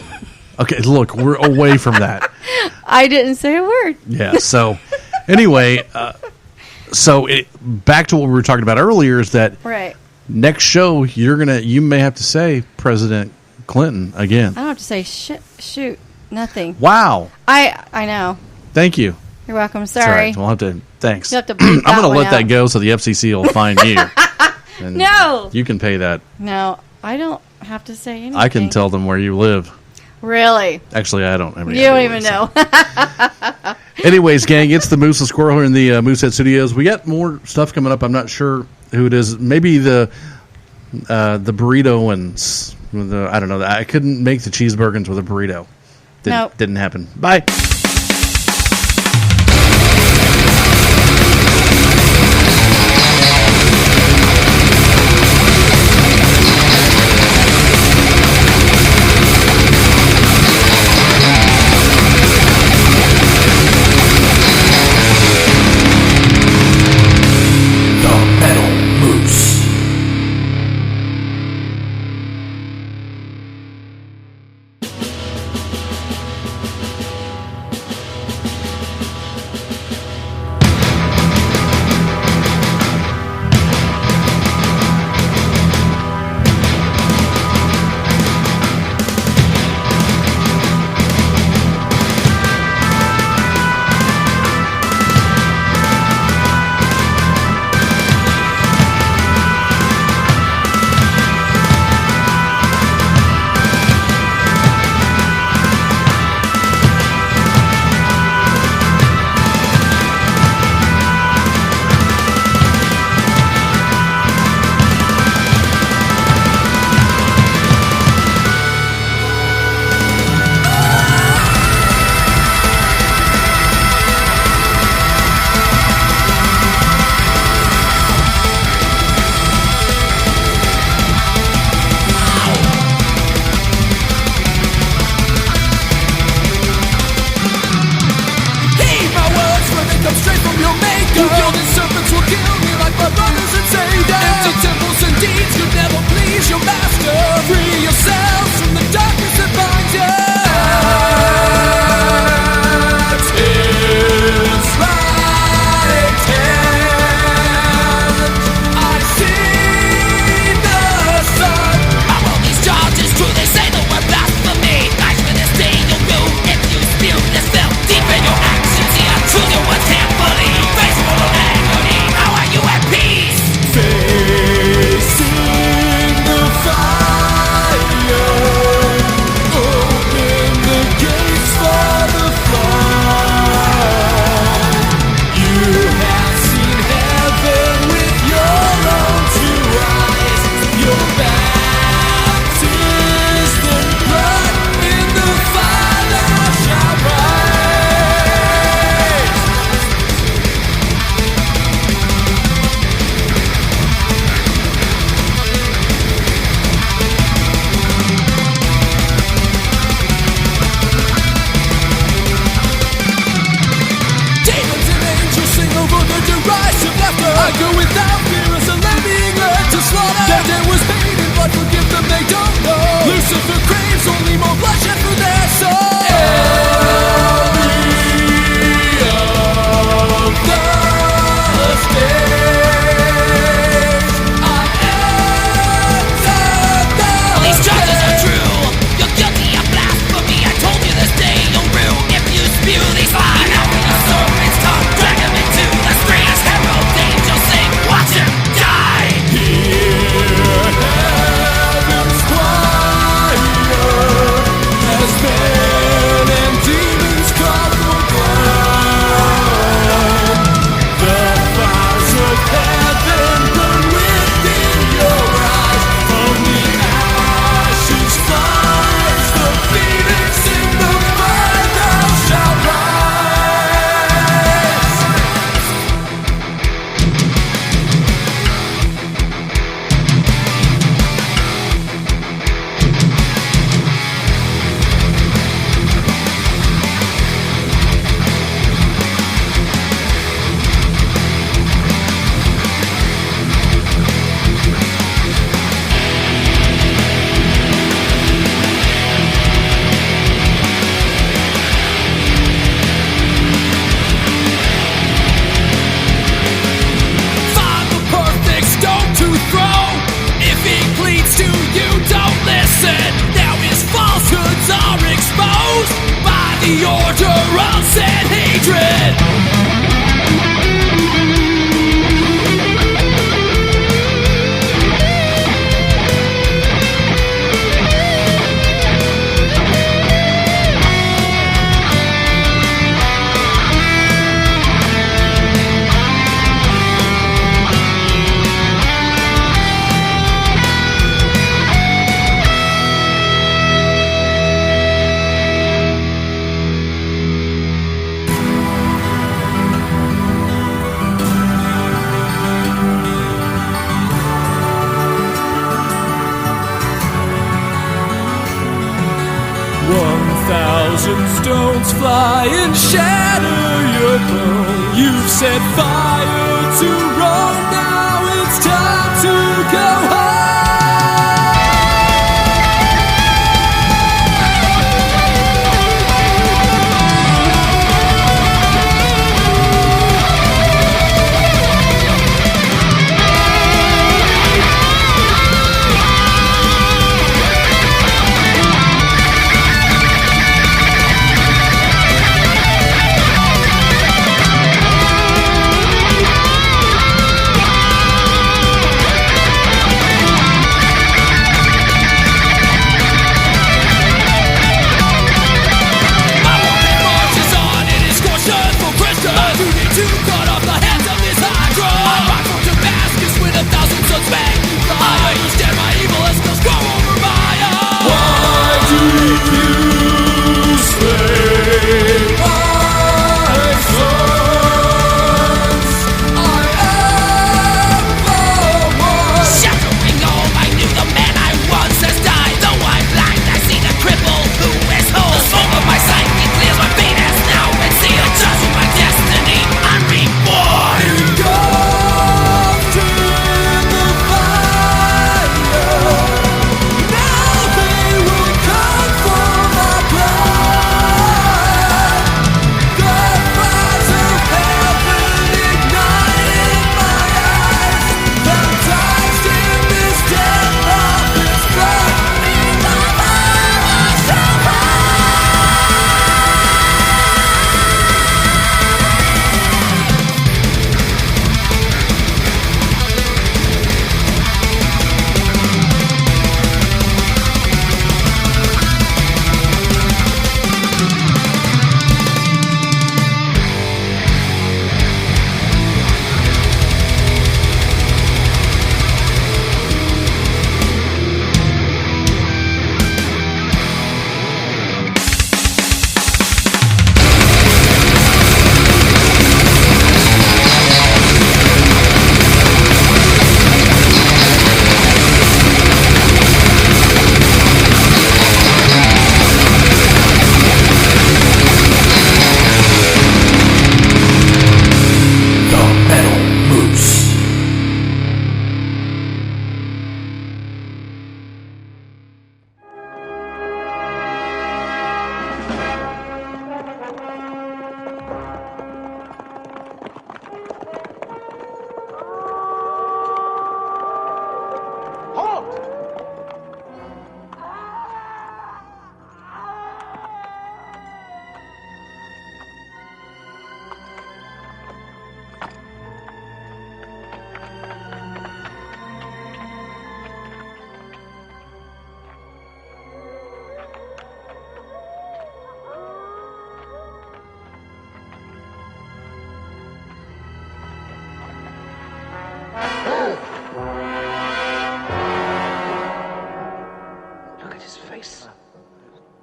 okay, look, we're away from that. I didn't say a word. Yeah, so anyway, back to what we were talking about earlier is that next show you may have to say President Clinton again. I don't have to say shoot, nothing. Wow. I know. Thank you. You're welcome. Sorry. Right. We'll have to, thanks. You'll have to bleep I'm going to let that go so the FCC will find you. No. You can pay that. No, I don't have to say anything. I can tell them where you live. Really? Actually, I don't. You don't even know. Anyways, gang, it's the Moose and Squirrel here in the Moosehead Studios. We got more stuff coming up. I'm not sure who it is. Maybe the burrito and I don't know. I couldn't make the cheeseburgers with a burrito. Didn't happen. Bye. torture, unsent hatred. Stones fly and shatter your bone. You've set fire to Rome, now it's time to go home.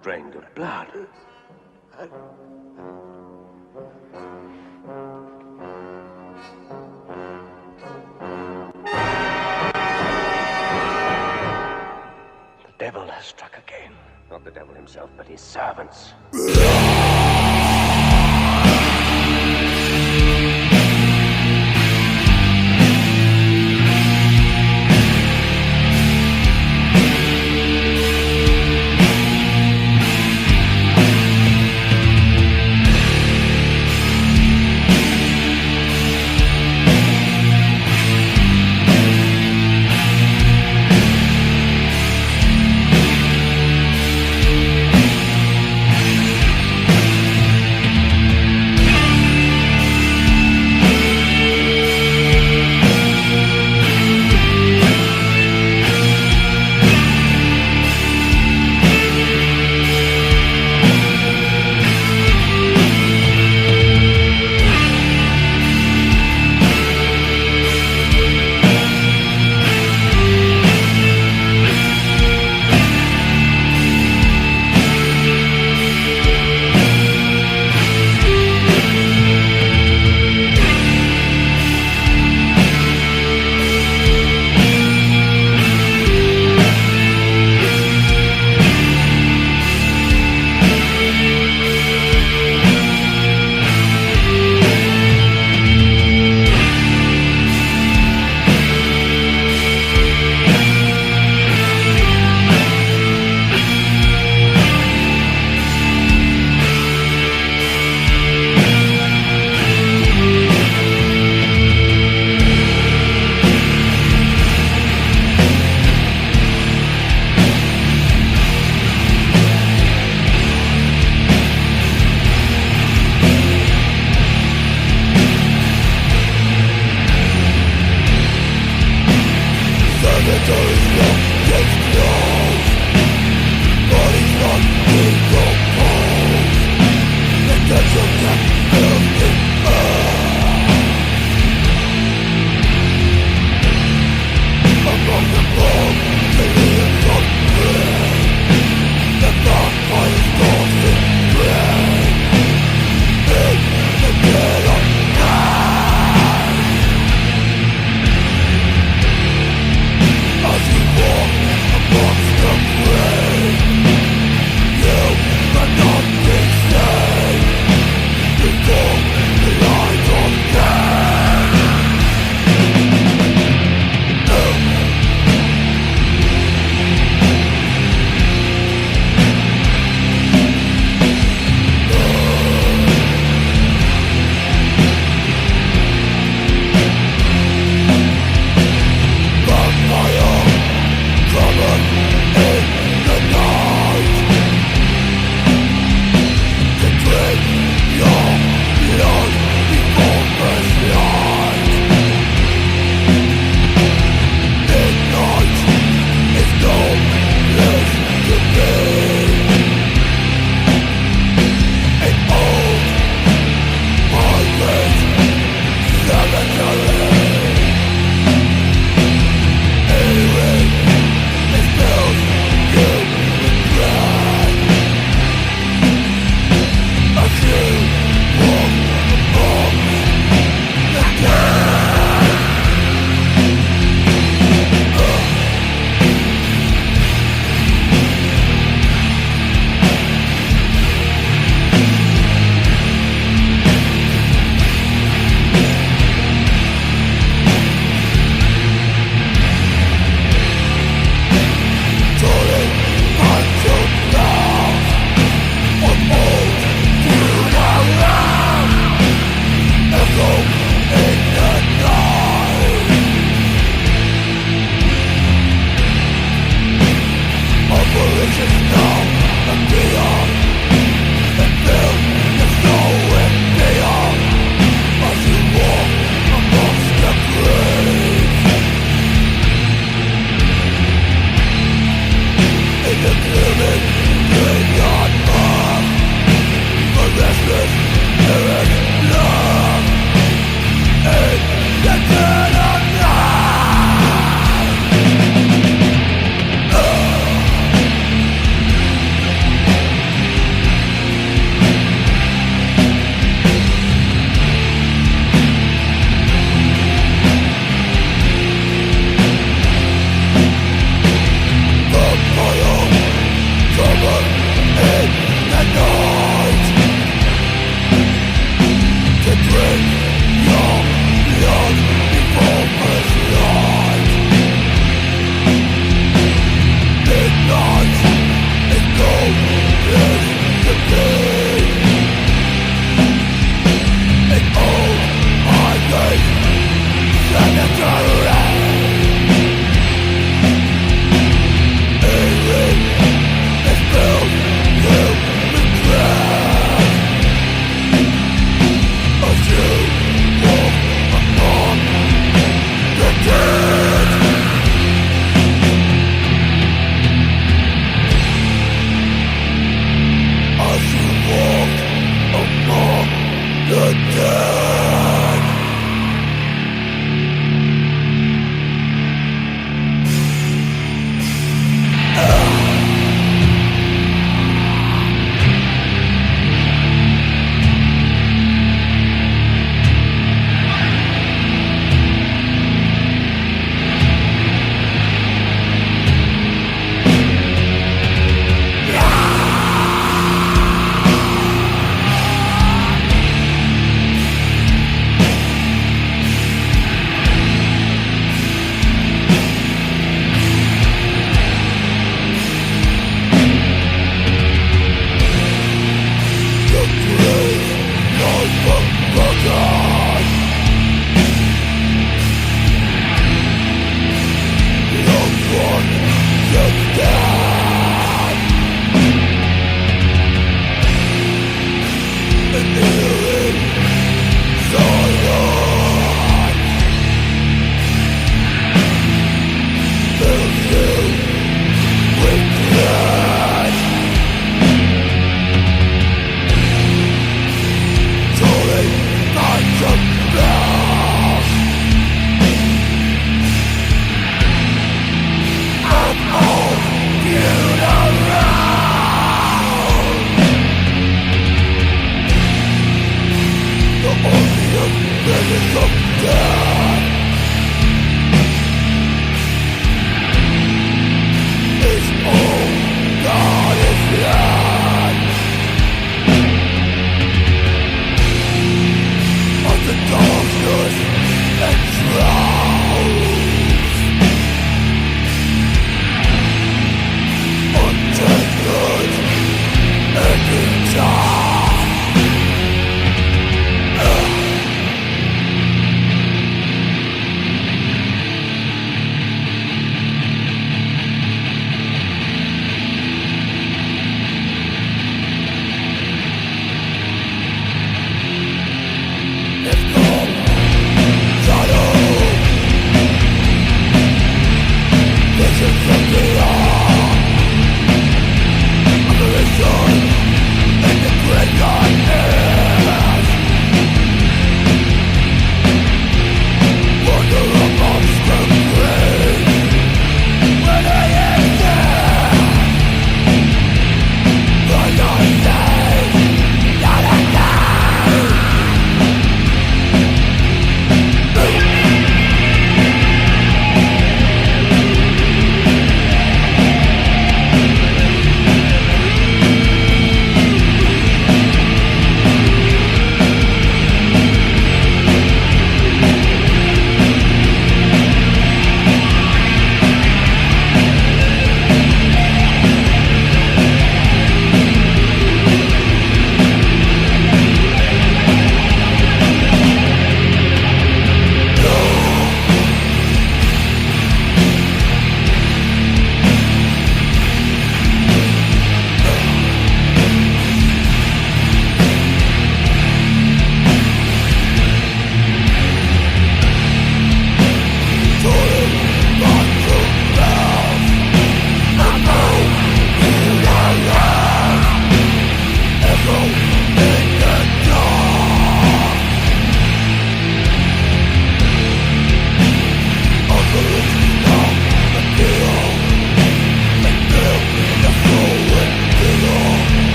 Drained of blood. The devil has struck again. Not the devil himself, but his servants.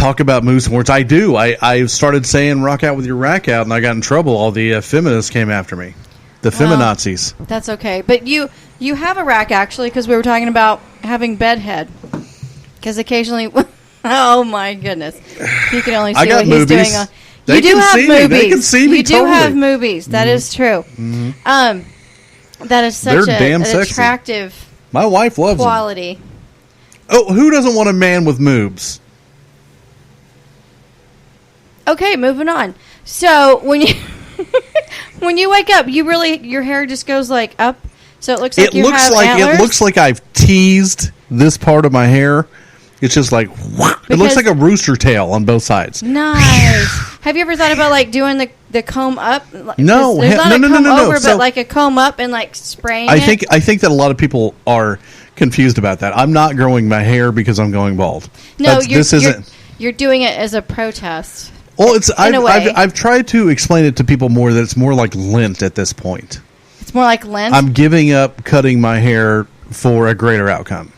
talk about moose horns. I do. I started saying rock out with your rack out, and I got in trouble. All the feminists came after me. The feminazis. That's okay. But you have a rack, actually, because we were talking about having bedhead. Because occasionally... Oh, my goodness. You can only see what he's doing. They do have movies. They can see me. You do have movies. That is true. That is such an attractive My wife loves quality. Them. Oh, who doesn't want a man with moobs? Okay, moving on. So when you when you wake up, your hair just goes like up. So it looks like antlers. It looks like I've teased this part of my hair. It's just like it looks like a rooster tail on both sides. Nice. Have you ever thought about like doing the comb up? No, there's not a comb over, So, but like a comb up and like spraying. I think that a lot of people are confused about that. I'm not growing my hair because I'm going bald. No, you're doing it as a protest. Well, I've tried to explain it to people more that it's more like lint at this point. It's more like lint. I'm giving up cutting my hair for a greater outcome.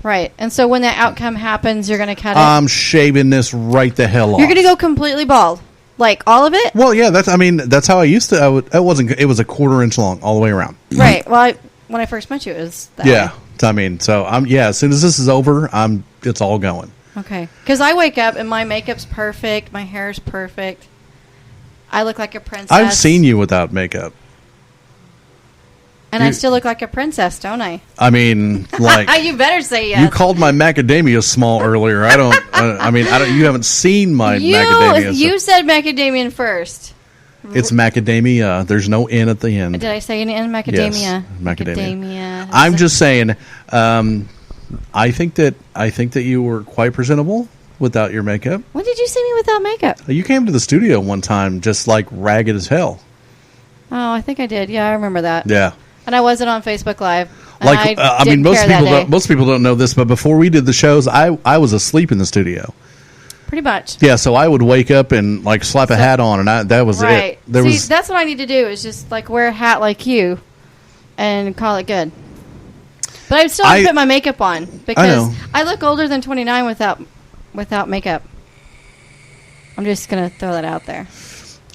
Right, and so when that outcome happens, you're going to cut it. I'm shaving this right the hell off. You're going to go completely bald, like all of it. Well, yeah, that's how I used to. It was a quarter inch long all the way around. Right. Well, when I first met you, it was that way. I mean, so as soon as this is over, it's all going. Okay, because I wake up and my makeup's perfect, my hair's perfect. I look like a princess. I've seen you without makeup. And I still look like a princess, don't I? I mean, like you better say yes. You called my macadamia small earlier. I don't. You haven't seen my macadamia. You said macadamian first. It's macadamia. There's no N at the end. Did I say an N? Macadamia. Yes, macadamia. Macadamia. I'm just saying. I think that you were quite presentable without your makeup. When did you see me without makeup? You came to the studio one time, just like ragged as hell. Oh, I think I did. Yeah, I remember that. Yeah. And I wasn't on Facebook Live. Most people don't know this, but before we did the shows, I was asleep in the studio. Pretty much. Yeah, so I would wake up and like slap a hat on, and that was right. it. That's what I need to do is just like wear a hat like you, and call it good. But I still have to put my makeup on because I look older than 29 without makeup. I'm just gonna throw that out there.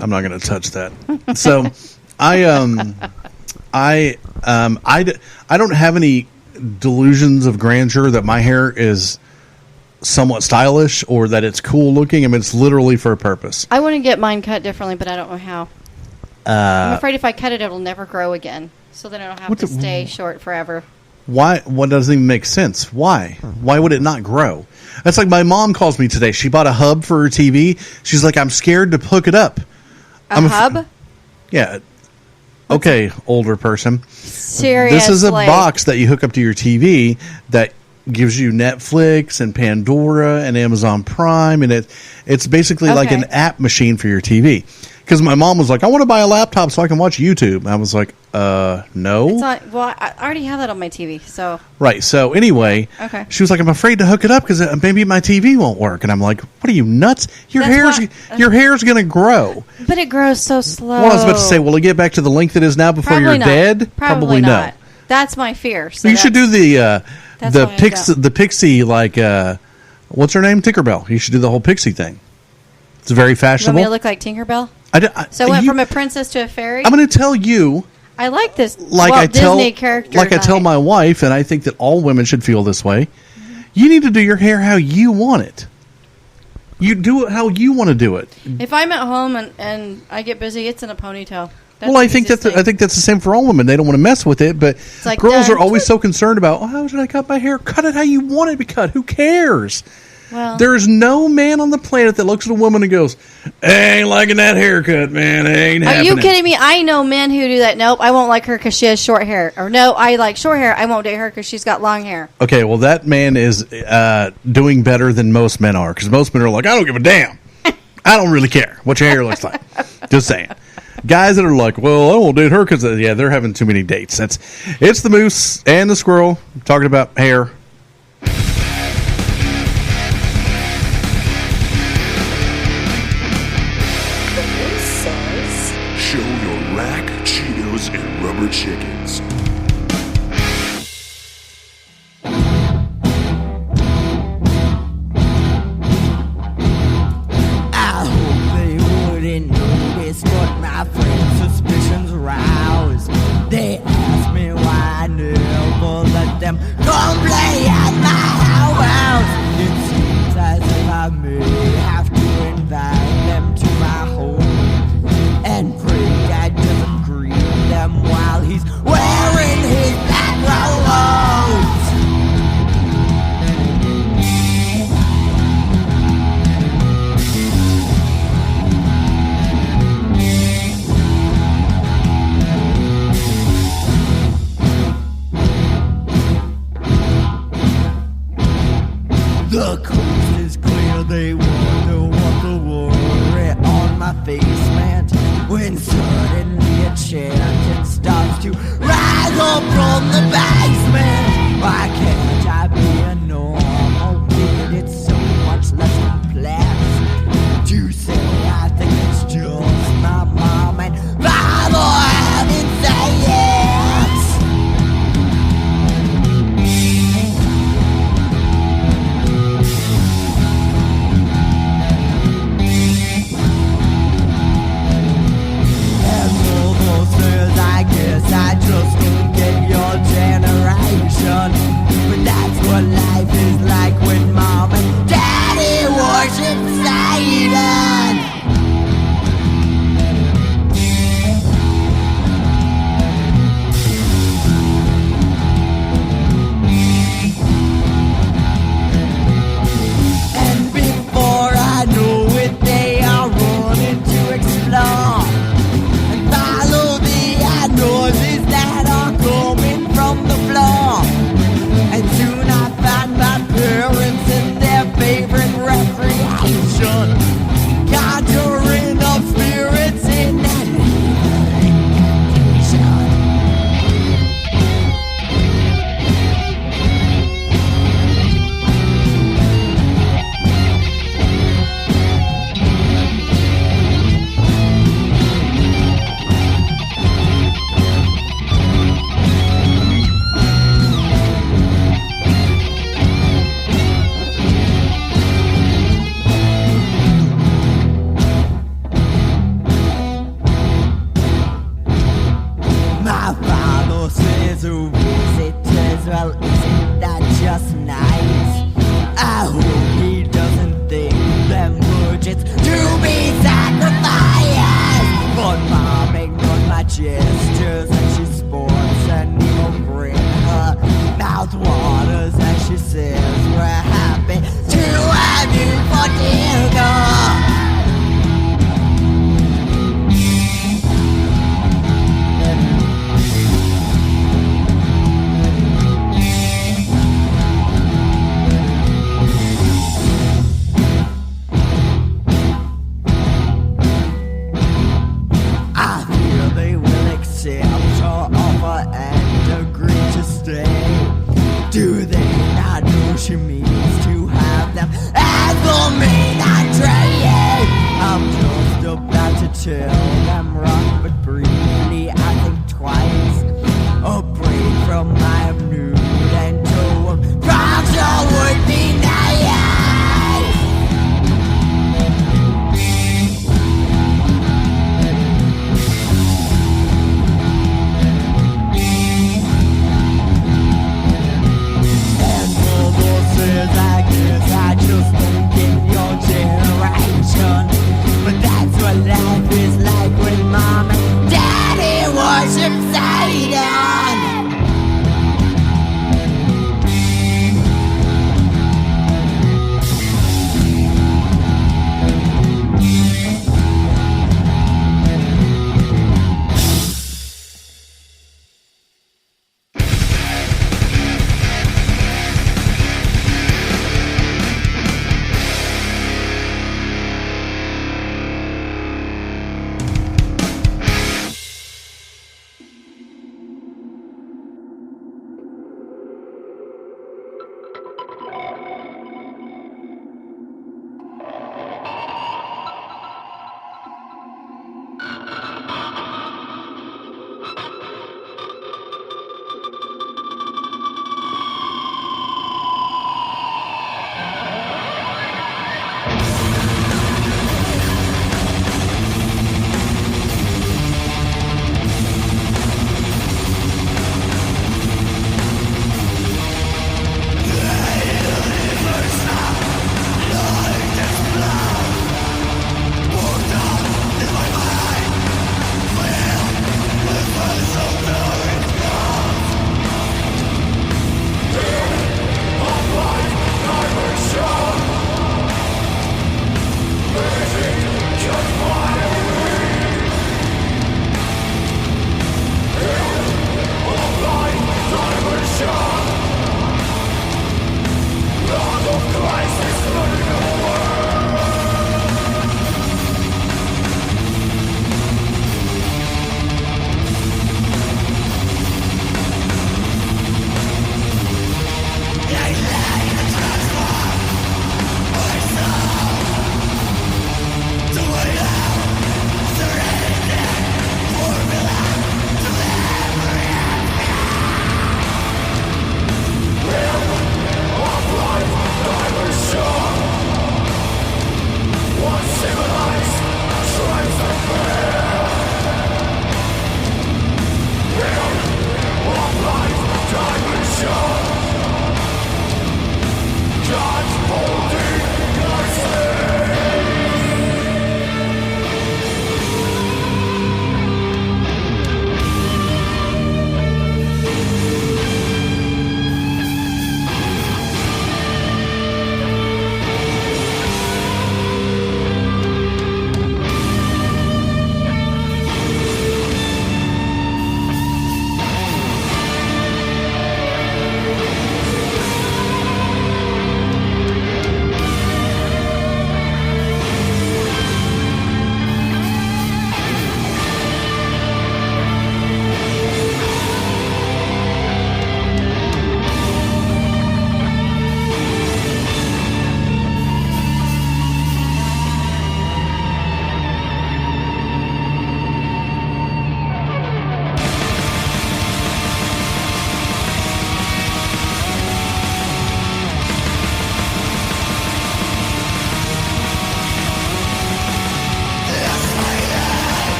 I'm not gonna touch that. So I don't have any delusions of grandeur that my hair is somewhat stylish or that it's cool looking. I mean, it's literally for a purpose. I want to get mine cut differently, but I don't know how. I'm afraid if I cut it, it'll never grow again. So then it'll have to stay short forever. Why? What doesn't even make sense? Why? Why would it not grow? That's like my mom calls me today. She bought a hub for her TV. She's like, I'm scared to hook it up. A hub? Yeah. Okay, older person. Seriously. This is a box that you hook up to your TV that gives you Netflix and Pandora and Amazon Prime, and it's basically like an app machine for your TV. Because my mom was like, I want to buy a laptop so I can watch YouTube. I was like, no. It's not, well, I already have that on my TV, so. Right, so anyway, she was like, I'm afraid to hook it up because maybe my TV won't work. And I'm like, what are you, nuts? Your hair's going to grow. But it grows so slow. Well, I was about to say, will it get back to the length it is now before you're dead? Probably not. That's my fear. So you should do the pixie, like, what's her name? Tinkerbell. You should do the whole pixie thing. It's very fashionable. You want me to look like Tinkerbell? So I went from a princess to a fairy? I'm going to tell you. I like this Disney character. Like I tell my wife, and I think that all women should feel this way, you need to do your hair how you want it. You do it how you want to do it. If I'm at home and I get busy, it's in a ponytail. I think that's the same for all women. They don't want to mess with it, but like girls are always so concerned about, how should I cut my hair? Cut it how you want it to be cut. Who cares? Well, there is no man on the planet that looks at a woman and goes, I ain't liking that haircut, man. It ain't happening. Are you kidding me? I know men who do that. Nope, I won't like her because she has short hair. Or no, I like short hair. I won't date her because she's got long hair. Okay, well, that man is doing better than most men are because most men are like, I don't give a damn. I don't really care what your hair looks like. Just saying. Guys that are like, well, I won't date her because, they're having too many dates. It's the moose and the squirrel talking about hair. Show your rack, Cheetos, and rubber chickens. come play at my house. It seems as if I may have to invite them to my home and pray God doesn't grieve them while he's wearing his black robes. The coast is clear, they wonder what the worry on my face meant when suddenly a chanting starts to rise up from the basement. Why can't I be a normal kid? It's so much less complex to say I think it's just my mom and father having sex. I guess I just don't get your generation. But that's what life is like when mom and daddy worship Satan. And before I know it, they are running to explore and follow the noises that are coming from the floor. And soon I find my parents in their favorite recreation, conjuring up spirits in that well, isn't that just nice? I hope he doesn't think them budgets to be sacrificed. But mom ignored my gestures and she sports and even bring her mouth waters as she says we're happy to have you for dinner. Do they not know she means to have them as the main entree? I'm just about to tell them wrong, but briefly I think twice. A break from my nude and toe Roger would be nice. I guess I just don't get your generation. But that's what life is like when mom and daddy worship Satan.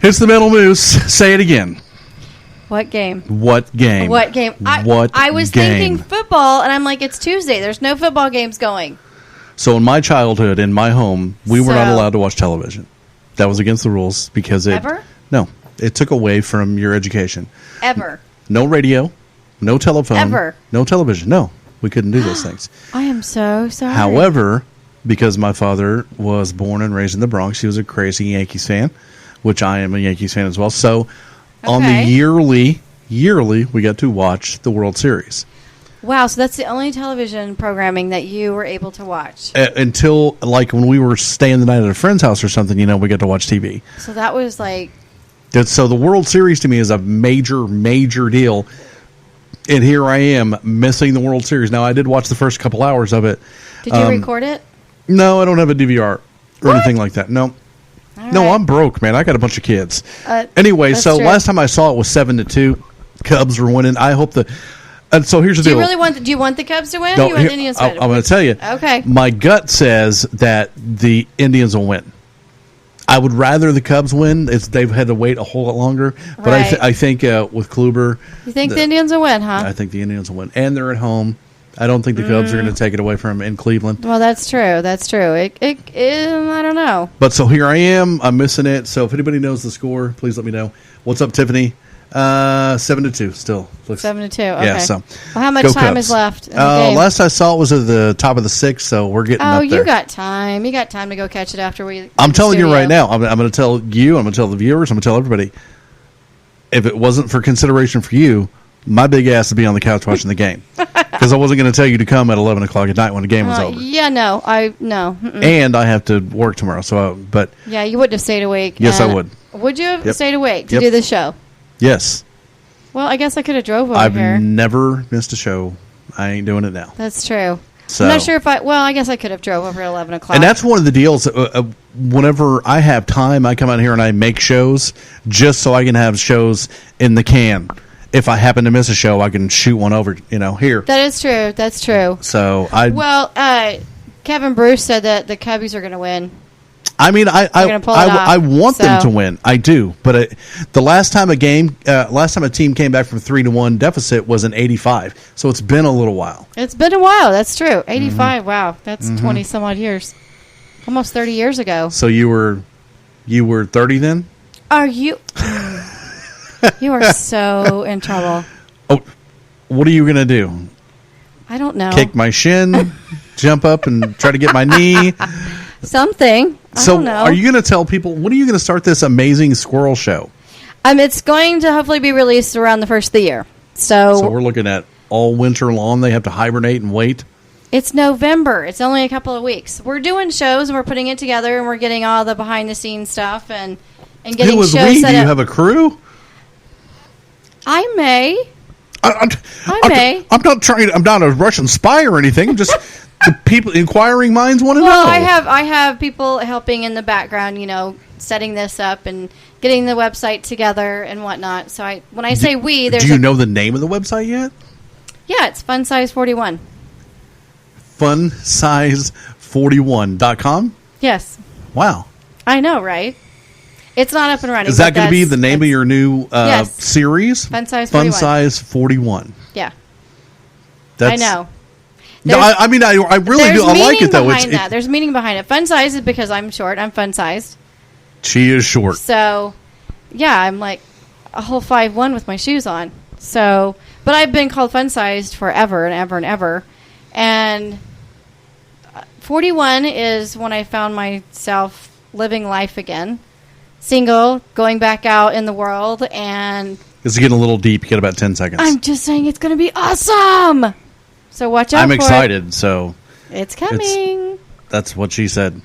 It's the Metal Moose. Say it again. What game? What game? What game? I was thinking football, and I'm like, it's Tuesday. There's no football games going. So in my childhood, in my home, we were not allowed to watch television. That was against the rules because it... Ever? No. It took away from your education. Ever. No radio. No telephone. Ever. No television. No. We couldn't do those things. I am so sorry. However, because my father was born and raised in the Bronx, he was a crazy Yankees fan, which I am a Yankees fan as well. So on the yearly, we got to watch the World Series. Wow, so that's the only television programming that you were able to watch? Until, like, when we were staying the night at a friend's house or something, you know, we got to watch TV. So that was like... So the World Series to me is a major, major deal. And here I am missing the World Series. Now, I did watch the first couple hours of it. Did you record it? No, I don't have a DVR or anything like that. No. All no, right. I'm broke, man. I got a bunch of kids. Anyway, so true. last time I saw it was 7-2. Cubs were winning. I hope the... And so here's the deal. Do you want the Cubs to win? No, or you want the Indians to win? I'm going to tell you. Okay. My gut says that the Indians will win. I would rather the Cubs win. They've had to wait a whole lot longer. But Right. I think with Kluber... You think the Indians will win, huh? I think the Indians will win. And they're at home. I don't think the Cubs are going to take it away from them in Cleveland. Well, that's true. That's true. I don't know. But so here I am. I'm missing it. So if anybody knows the score, please let me know. What's up, Tiffany? 7-2 still. 7-2. Okay. Yeah, so well, how much go time Cubs. is left in the game? Last I saw it was at the top of the 6th, so we're getting up there. You got time. You got time to go catch it after we... I'm telling you right now. I'm going to tell you. I'm going to tell the viewers. I'm going to tell everybody. If it wasn't for consideration for you, my big ass would be on the couch watching the game. Because I wasn't going to tell you to come at 11 o'clock at night when the game was over. Yeah, no. No. Mm-mm. And I have to work tomorrow. But yeah, you wouldn't have stayed awake. Yes, I would. Would you have Yep. stayed awake to Yep. do the show? Yes. Well, I guess I could have drove over I've here. never missed a show. I ain't doing it now. That's true. So. I'm not sure if I guess I could have drove over at 11 o'clock. And that's one of the deals. Whenever I have time, I come out here and I make shows just so I can have shows in the can. If I happen to miss a show, I can shoot one over, here. That is true. That's true. So Kevin Bruce said that the Cubbies are going to win. I mean, I want them to win. I do. But the last time a team came back from 3-1 deficit was in '85. So it's been a little while. It's been a while. That's true. 85. Mm-hmm. Wow. That's 20 some odd years. Almost 30 years ago. So you were 30 then? Are you? You are so in trouble. Oh, what are you going to do? I don't know. Kick my shin, jump up and try to get my knee. Something. I don't know. Are you going to tell people, when are you going to start this amazing squirrel show? It's going to hopefully be released around the first of the year. So we're looking at all winter long. They have to hibernate and wait. It's November. It's only a couple of weeks. We're doing shows and we're putting it together and we're getting all the behind the scenes stuff and getting shows set up. Do you have a crew? I may. I'm not trying. I'm not a Russian spy or anything. I'm just the people, inquiring minds want to know. Well, I have people helping in the background, setting this up and getting the website together and whatnot. So when I say we, there's. Do you know the name of the website yet? Yeah, it's FunSize41. FunSize41.com? Yes. Wow. I know, right? It's not up and running. Is that going to be the name of your new series? FunSize41. FunSize41. Yeah. I know. No, I mean, I really do. I like it, though. There's meaning behind it. Fun size is because I'm short. I'm fun sized. She is short. So, yeah, I'm like a whole 5'1" with my shoes on. So, but I've been called fun sized forever and ever and ever. And 41 is when I found myself living life again. Single, going back out in the world, and... This is getting a little deep. You got about 10 seconds. I'm just saying it's going to be awesome! So watch out I'm for excited, it. so... It's coming. That's what she said.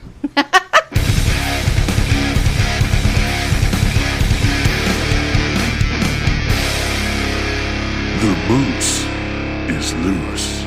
The moose is loose.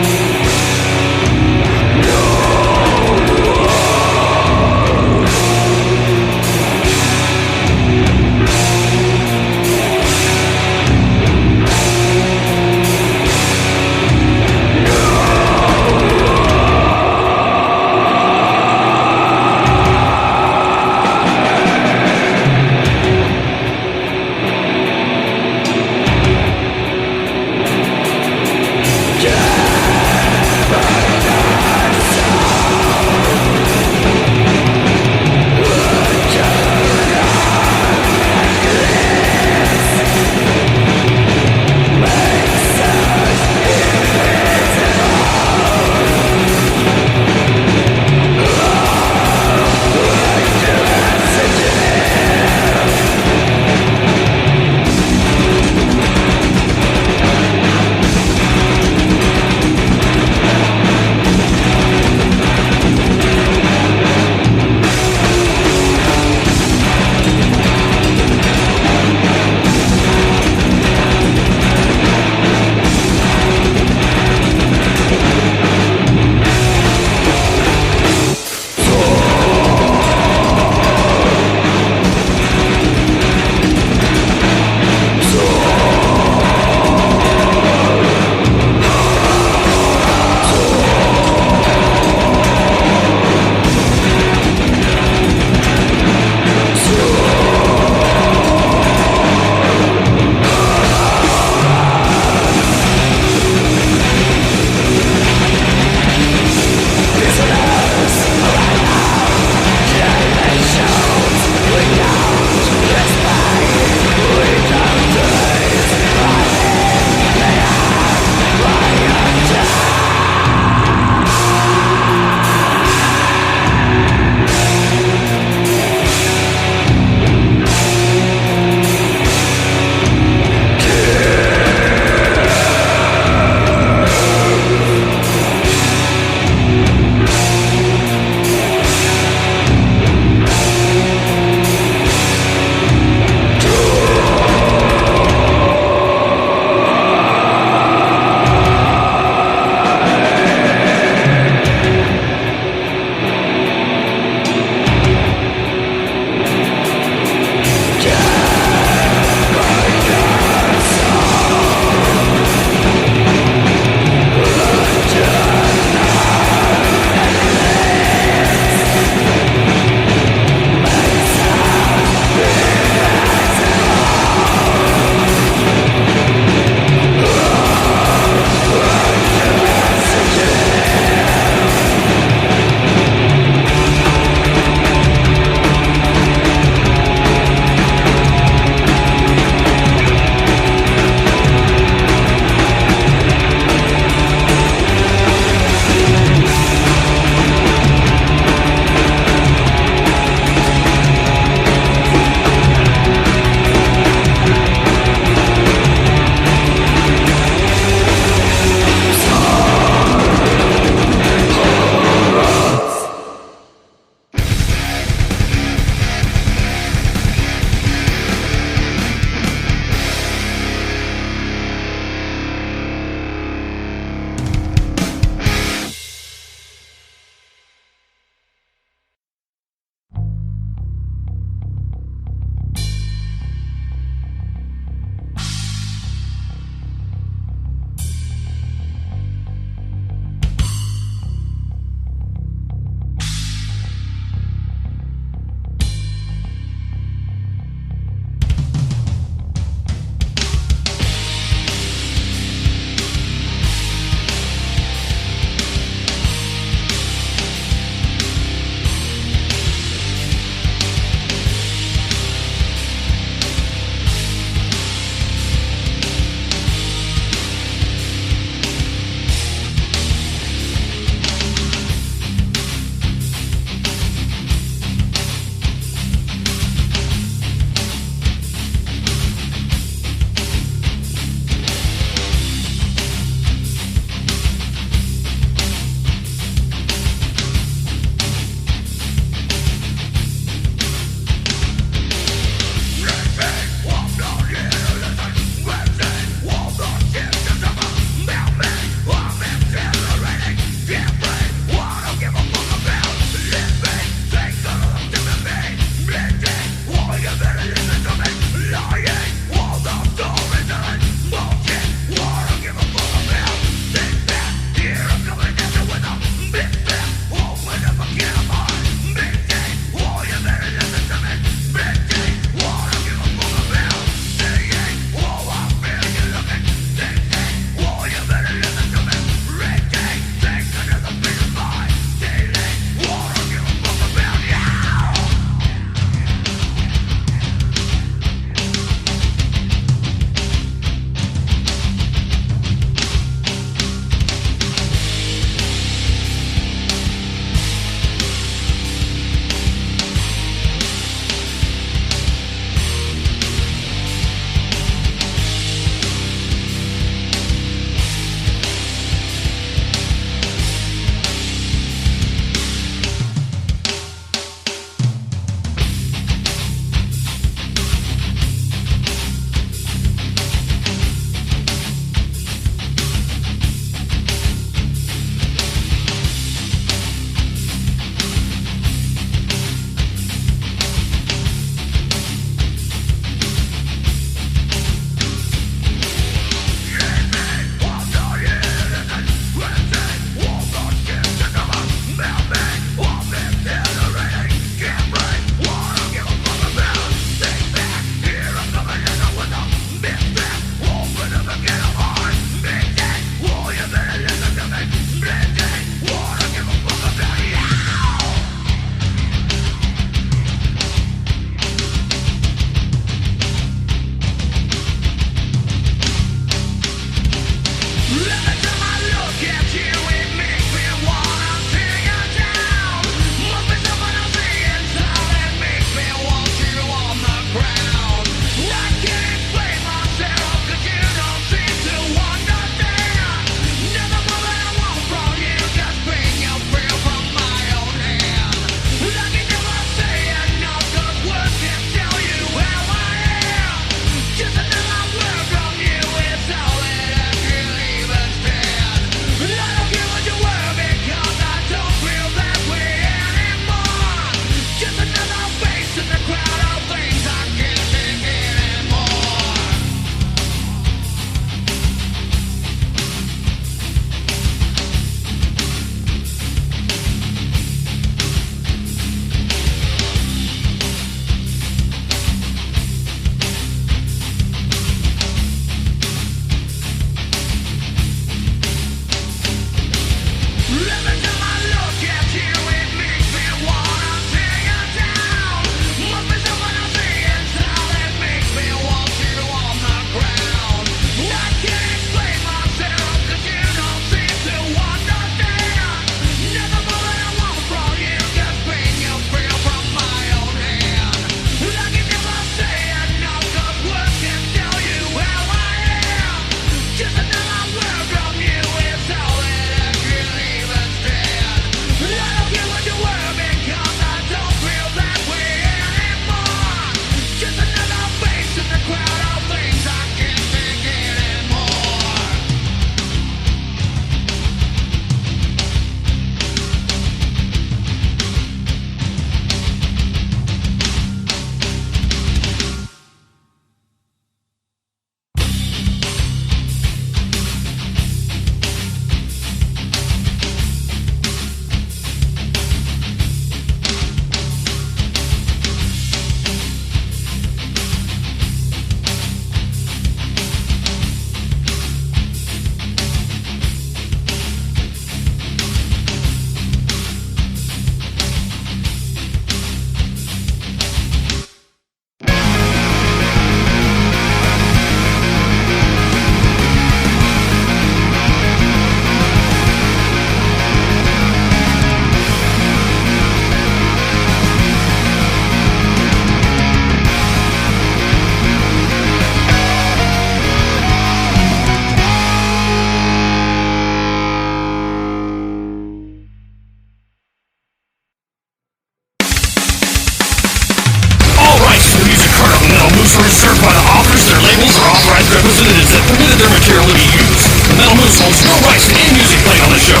representatives that permitted their material to be used. The Metal Moose holds no rights to any music played on the show.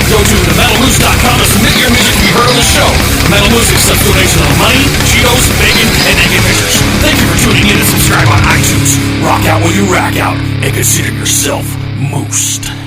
Go to themetalmoose.com to submit your music to be heard on the show. Metal Moose accepts donations of money, Cheetos, bacon, and naked pictures. Thank you for tuning in and subscribe on iTunes. Rock out while you rack out, and consider yourself moosed.